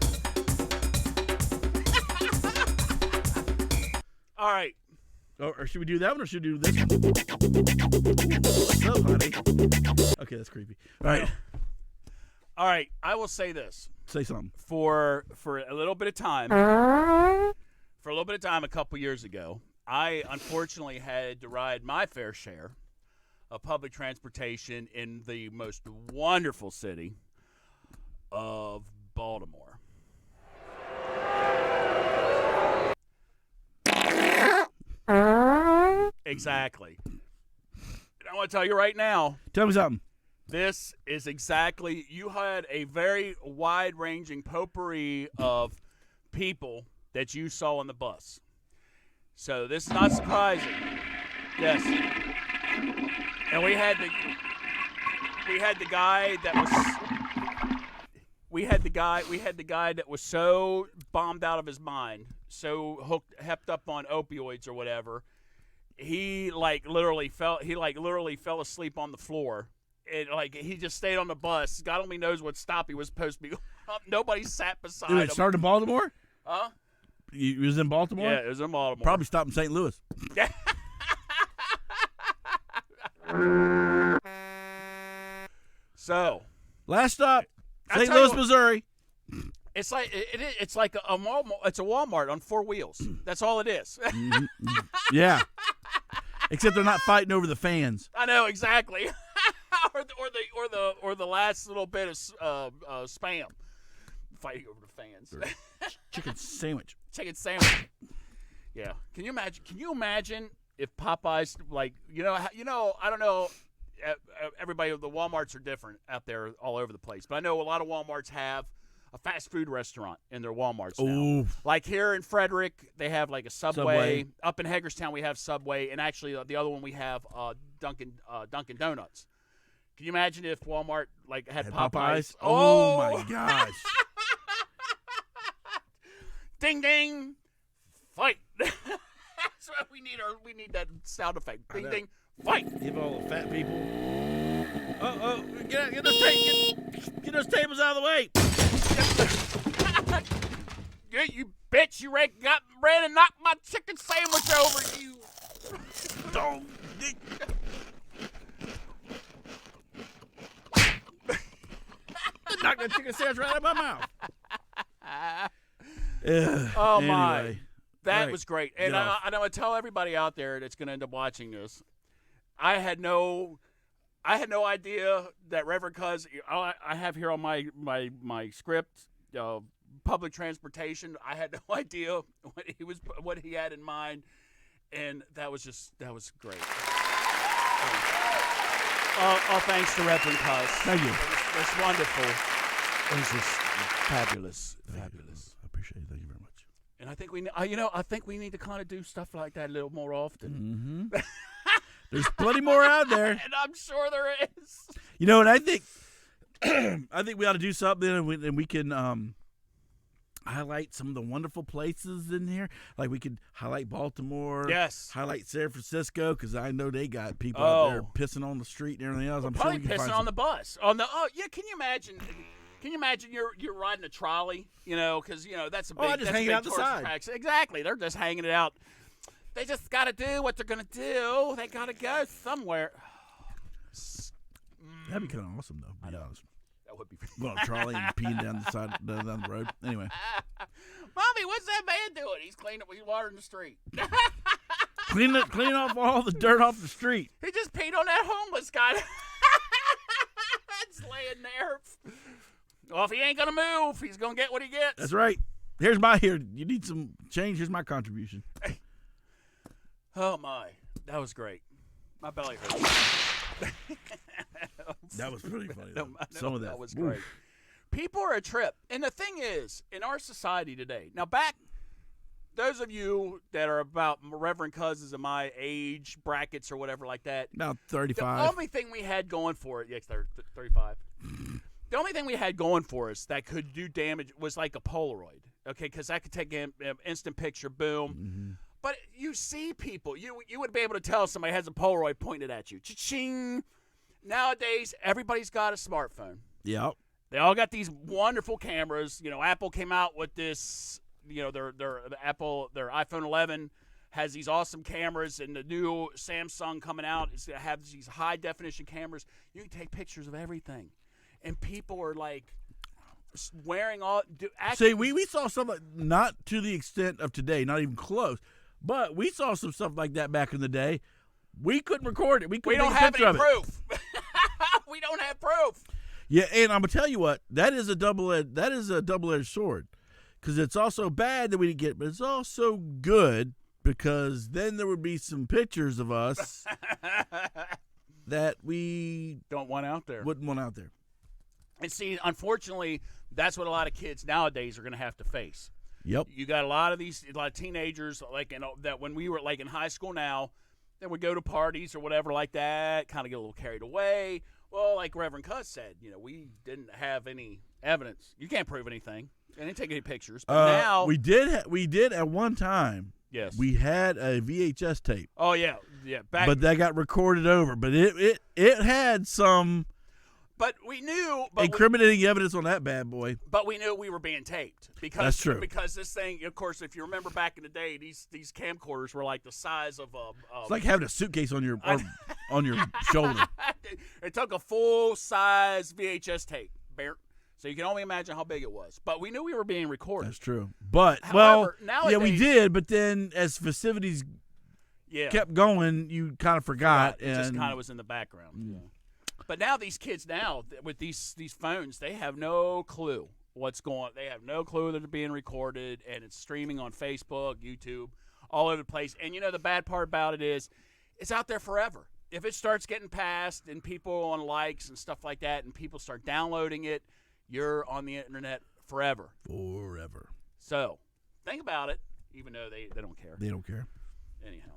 All right. Or should we do that one or should we do this one? What's up, honey? Okay, that's creepy. All right. I will say this. Say something. For a little bit of time, a couple years ago, I unfortunately had to ride my fair share of public transportation in the most wonderful city of Baltimore. Exactly. And I want to tell you right now. Tell me something. This is exactly. You had a very wide-ranging potpourri of people that you saw on the bus. So this is not surprising. Yes. And we had the guy that was so bombed out of his mind, so hepped up on opioids or whatever. He literally fell asleep on the floor. He just stayed on the bus. God only knows what stop he was supposed to be. Nobody sat beside him. Did it start in Baltimore? Huh? It was in Baltimore? Yeah, it was in Baltimore. Probably stopped in St. Louis. So, last stop, St. Louis, Missouri. It's like it's like a Walmart. It's a Walmart on 4 wheels. That's all it is. Yeah. Except they're not fighting over the fans. I know exactly. or the last little bit of spam, fighting over the fans. Chicken sandwich. Chicken sandwich. Yeah. Can you imagine? Can you imagine if Popeyes, like, I don't know. Everybody, the Walmarts are different out there all over the place, but I know a lot of Walmarts have a fast food restaurant in their Walmarts now. Ooh. Like here in Frederick, they have like a Subway. Up in Hagerstown, we have Subway, and actually the other one we have Dunkin' Donuts. Can you imagine if Walmart like had Popeyes? Oh my gosh! Ding ding, fight! That's what we need. We need that sound effect. Ding ding, fight! Give all the fat people. Get those tables out of the way! You bitch! You ran and knocked my chicken sandwich over. You. Don't. Knock that chicken sandwich right out of my mouth. Oh anyway. my! That Right. was great, and I'm gonna tell everybody out there that's gonna end up watching this. I had no idea that Reverend Cuz. I have here on my script, public transportation. I had no idea what he had in mind, and that was great. All thanks to Reverend Cuz. Thank you. It was wonderful. It was just fabulous. I appreciate it. Thank you very much. And I think we need to kind of do stuff like that a little more often. Mm-hmm. There's plenty more out there. And I'm sure there is. And I think we ought to do something, and we can highlight some of the wonderful places in here. Like we could highlight Baltimore. Yes. Highlight San Francisco, because I know they got people out there pissing on the street and everything else. I'm Probably sure we can pissing find on the bus. Can you imagine? Can you imagine you're riding a trolley? Because that's a big. Just hanging out the tourist side. attraction. Exactly. They're just hanging it out. They just got to do what they're gonna do. They got to go somewhere. That'd be kind of awesome, though. To be honest. That would be. Go on a trolley and peeing down the road. Anyway. Mommy, what's that man doing? He's watering the street. Clean off all the dirt off the street. He just peed on that homeless guy. That's laying there. Well, if he ain't gonna move, he's gonna get what he gets. That's right. You need some change. Here's my contribution. Oh my, that was great. My belly hurts. That was pretty funny. Some of that was great. People are a trip, and the thing is, in our society today, now those of you that are about Reverend Cousins of my age brackets or whatever like that, About 35. the only thing we had going for it, yes, 35. The only thing we had going for us that could do damage was like a Polaroid, okay, because that could take an instant picture, boom. Mm-hmm. But you see people, you would be able to tell somebody has a Polaroid pointed at you. Cha-ching. Nowadays, everybody's got a smartphone. Yep. They all got these wonderful cameras. Apple came out with this. Their iPhone 11 has these awesome cameras, and the new Samsung coming out is going to have these high definition cameras. You can take pictures of everything, and people are like wearing all. See, we saw something not to the extent of today, not even close, but we saw some stuff like that back in the day. We couldn't record it. We couldn't take a picture of it. We don't have any proof. We don't have proof. Yeah, and I'm gonna tell you what, that is a double-edged sword, because it's also bad that we didn't get it, but it's also good because then there would be some pictures of us that we Don't want out there. wouldn't want out there. And see, unfortunately, that's what a lot of kids nowadays are going to have to face. Yep. You got a lot of teenagers that when we were like in high school now, that would go to parties or whatever like that, kind of get a little carried away. Well, like Reverend Cuss said, we didn't have any evidence. You can't prove anything. I didn't take any pictures. But now we did at one time. Yes. We had a VHS tape. Oh yeah. Back. But that got recorded over. But it had some But we knew. incriminating evidence on that bad boy. But we knew we were being taped because That's true. Because this thing, of course, if you remember back in the day, these camcorders were like the size of a. It's like having a suitcase on your on your shoulder. It took a full size VHS tape, Bear. So you can only imagine how big it was. But we knew we were being recorded. That's true. But However, yeah, nowadays, we did. But then as festivities kept going, you kind of forgot. It and just kind of was in the background. Yeah. But now these kids with these phones, they have no clue what's going on. They have no clue that they're being recorded, and it's streaming on Facebook, YouTube, all over the place. And, the bad part about it is it's out there forever. If it starts getting passed and people on likes and stuff like that and people start downloading it, you're on the internet forever. Forever. So think about it, even though they don't care. They don't care. Anyhow.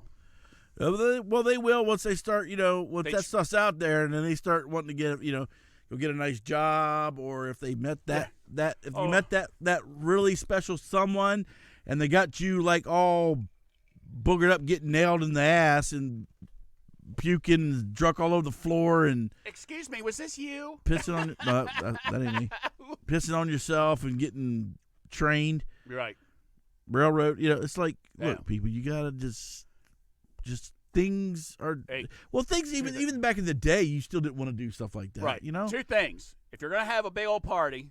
Well, they will once they start, once that stuff's out there, and then they start wanting to get, go get a nice job, or if they met you met that really special someone, and they got you like all boogered up, getting nailed in the ass and puking, drunk all over the floor, and excuse me, was this you? Pissing on that ain't me. Pissing on yourself and getting trained. Right. Railroad. It's like, look, people, you gotta just things are things even back in the day, you still didn't want to do stuff like that. Right. Two things. If you're gonna have a big old party,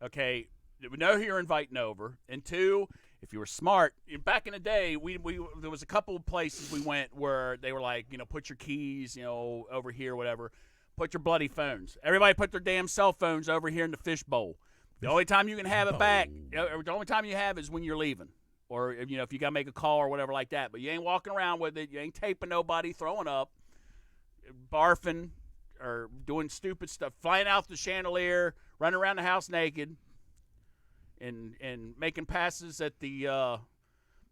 okay, we know who you're inviting over, and two, if you were smart, back in the day, we there was a couple of places we went where they were like, put your keys, over here, whatever. Put your bloody phones. Everybody put their damn cell phones over here in the fish bowl. The only time you can have it back, the only time you have is when you're leaving. Or, if you got to make a call or whatever like that. But you ain't walking around with it. You ain't taping nobody, throwing up, barfing, or doing stupid stuff, flying out the chandelier, running around the house naked, and making passes at the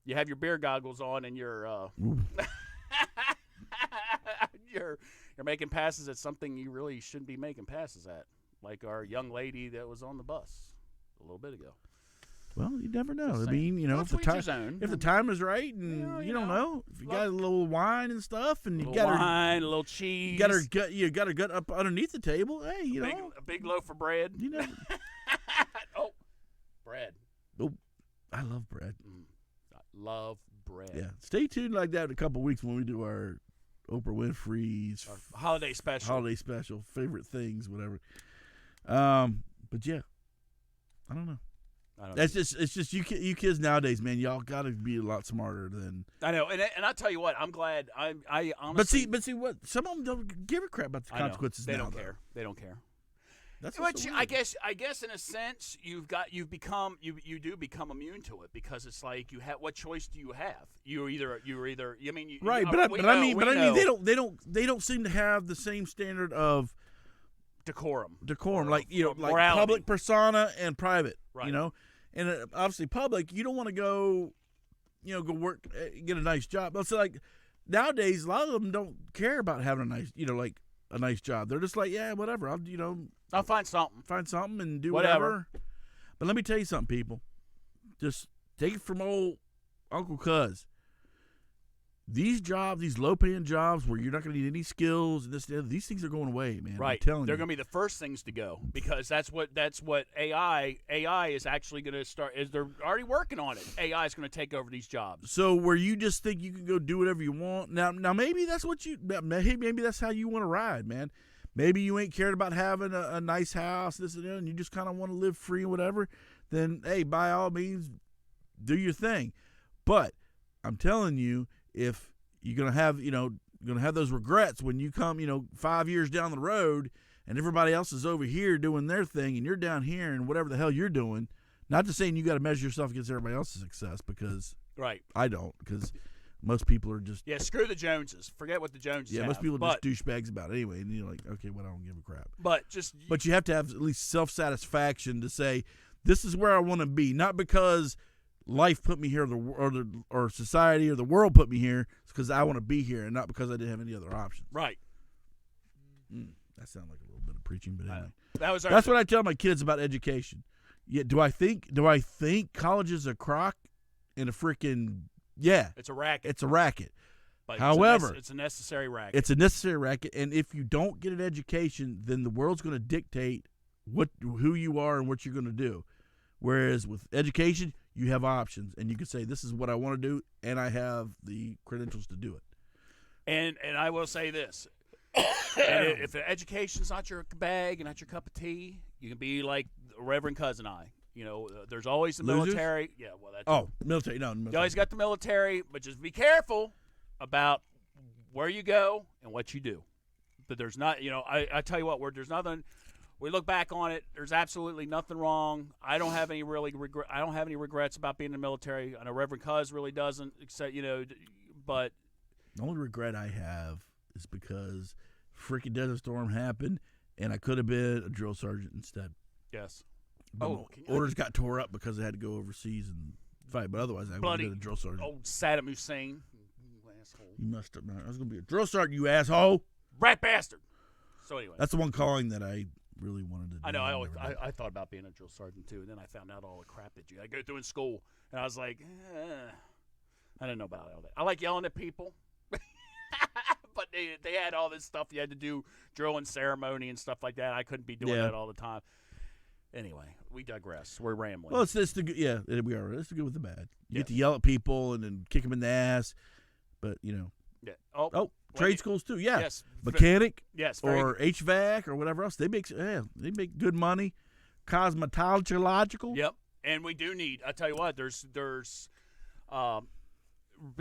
you have your beer goggles on and you're you're making passes at something you really shouldn't be making passes at, like our young lady that was on the bus a little bit ago. Well, you never know. I mean, if the time is right, and you don't know, if you got a little wine and stuff, and you got wine, a little cheese, you got her gut up underneath the table. Hey, a big loaf of bread. Oh, bread. Oh, I love bread. I love bread. Yeah, stay tuned like that in a couple of weeks when we do our Oprah Winfrey's our holiday special, favorite things, whatever. But yeah, I don't know. It's just you kids nowadays, man. Y'all got to be a lot smarter than I know. And I tell you what, I'm glad. I honestly. But see what? Some of them don't give a crap about the consequences. They now, don't care. They don't care. That's which I guess in a sense you do become immune to it, because it's like what choice do you have? You're either I mean right, but I mean they don't seem to have the same standard of decorum, like like morality. Public persona and private, right. And obviously public, you don't want to go go work, get a nice job. But so like nowadays, a lot of them don't care about having a nice, like a nice job. They're just like, yeah, whatever. I'll find something and do whatever. But let me tell you something, people. Just take it from old Uncle Cuz. These jobs, these low-paying jobs where you're not going to need any skills, and these things are going away, man. Right. I'm telling you. They're going to be the first things to go, because that's what AI is actually going to start. They're already working on it. AI is going to take over these jobs. So where you just think you can go do whatever you want. Now maybe that's maybe that's how you want to ride, man. Maybe you ain't cared about having a nice house, this and that, and you just kind of want to live free and whatever. Then, hey, by all means, do your thing. But I'm telling you, if you're gonna have those regrets when you come, 5 years down the road, and everybody else is over here doing their thing, and you're down here and whatever the hell you're doing. Not just saying you got to measure yourself against everybody else's success, because right, I don't, because most people are just screw the Joneses. Forget what the Joneses. Yeah, most people are just douchebags about it anyway, and you're like, okay, well, I don't give a crap. But you have to have at least self-satisfaction to say, this is where I want to be, not because life put me here, or society or the world put me here. It's because I want to be here, and not because I didn't have any other options. Right. That sounds like a little bit of preaching, but anyway. That's what I tell my kids about education. Yeah, do I think college is a crock and a freaking It's a racket. It's a racket. But however, it's a necessary racket. It's a necessary racket, and if you don't get an education, then the world's going to dictate who you are and what you're going to do. Whereas with education, you have options, and you can say, this is what I want to do, and I have the credentials to do it. And I will say this. If education's not your bag and not your cup of tea, you can be like Reverend Cuz and I. There's always the Losers? military. Yeah, well, that's military. No, you military. always got the military, but just be careful about where you go and what you do. But there's not, I tell you what, there's nothing. We look back on it. There's absolutely nothing wrong. I don't have any regrets about being in the military. I know Reverend Cuz really doesn't, except but The only regret I have is because freaking Desert Storm happened, and I could have been a drill sergeant instead. yes. But my orders got tore up because I had to go overseas and fight. But otherwise, I would have been a drill sergeant. Old Saddam Hussein, you asshole, You messed up, man. I was going to be a drill sergeant, you asshole. rat bastard. So anyway, That's the one calling that I really wanted to do. I know. I thought about being a drill sergeant too, and then I found out all the crap that you had to go through in school, and I was like, I didn't know about all that. I like yelling at people, but they had all this stuff you had to do, drill and ceremony and stuff like that. I couldn't be doing that all the time. Anyway, we digress. We're rambling. Well, it's the good. Yeah, we are. It's the good with the bad. You get to yell at people and then kick them in the ass, but Yeah. trade schools too. Yeah, Yes. mechanic. Yes. Or HVAC or whatever else. They make good money. Cosmetological. Yep. And we do need. I tell you what. There's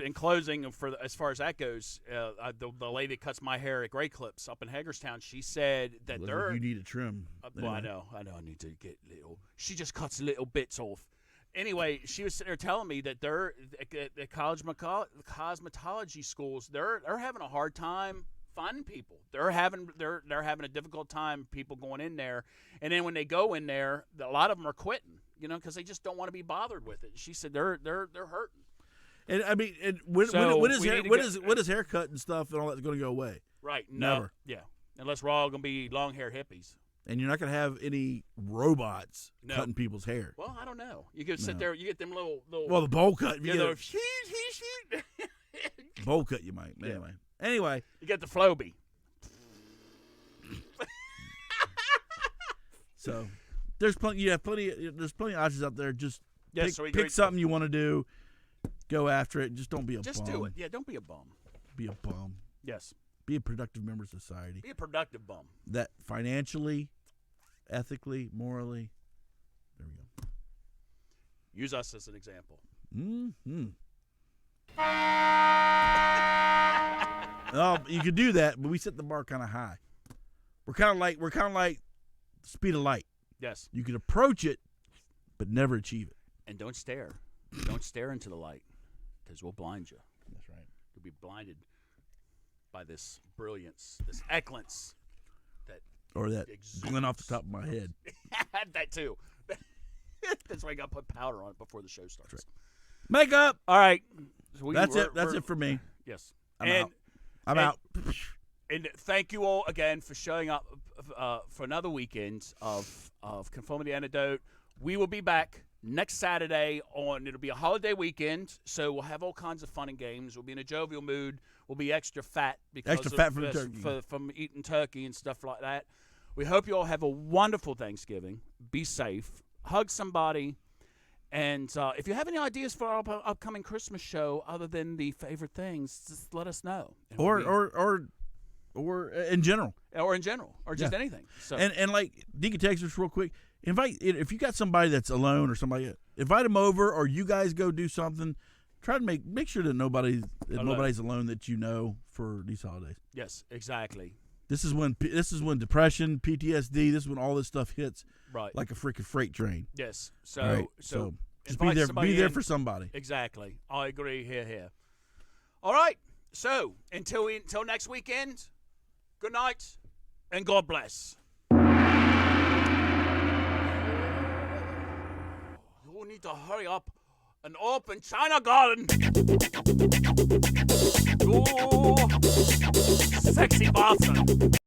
in closing, as far as that goes, the lady that cuts my hair at Great Clips up in Hagerstown, she said that You need a trim. Well, I know. I need to get little. She just cuts little bits off. Anyway, she was sitting there telling me that they're the cosmetology schools. They're having a hard time finding people. They're having a difficult time people going in there, and then when they go in there, a lot of them are quitting. Because they just don't want to be bothered with it. She said they're hurting. And I mean, when is haircut and stuff and all that's going to go away? Right. No. Never. Yeah. Unless we're all going to be long-haired hippies. And you're not going to have any robots cutting people's hair. Well, I don't know. You could sit there. You get them little. Well, the bowl cut. You Bowl cut you might. Yeah. Anyway. You get the Floby. So there's plenty. There's plenty of options out there. Just pick something you want to do. Go after it. Just don't be a bum. Just do it. Yeah, don't be a bum. Be a bum. Yes. Be a productive member of society. Be a productive bum. That financially, ethically, morally. There we go. Use us as an example. Mm-hmm. You could do that, but we set the bar kind of high. We're kind of like the speed of light. Yes. You can approach it, but never achieve it. And don't stare. Don't stare into the light, because we'll blind you. That's right. You'll be blinded by this brilliance, this excellence. Or that glint off the top of my head. That too. That's why I got to put powder on it before the show starts. Right. Makeup. All right. So That's it for me. Yes. I'm out. And thank you all again for showing up for another weekend of Conformity Antidote. We will be back next Saturday it'll be a holiday weekend, so we'll have all kinds of fun and games. We'll be in a jovial mood. We'll be extra fat from eating turkey and stuff like that. We hope you all have a wonderful Thanksgiving. Be safe. Hug somebody. And if you have any ideas for our upcoming Christmas show other than the favorite things, just let us know. Or in general. Or in general. Or just anything. So. And like, Deacon Texas, real quick, if you got somebody that's alone or somebody, invite them over, or you guys go do something. Try to make sure that nobody's alone that you know for these holidays. Yes, exactly. This is when depression, PTSD, this is when all this stuff hits like a freaking freight train. Yes. So right? so just be there for somebody. Exactly. I agree. Here. All right. So until next weekend, good night and God bless. You need to hurry up and open China Garden. You sexy bastard.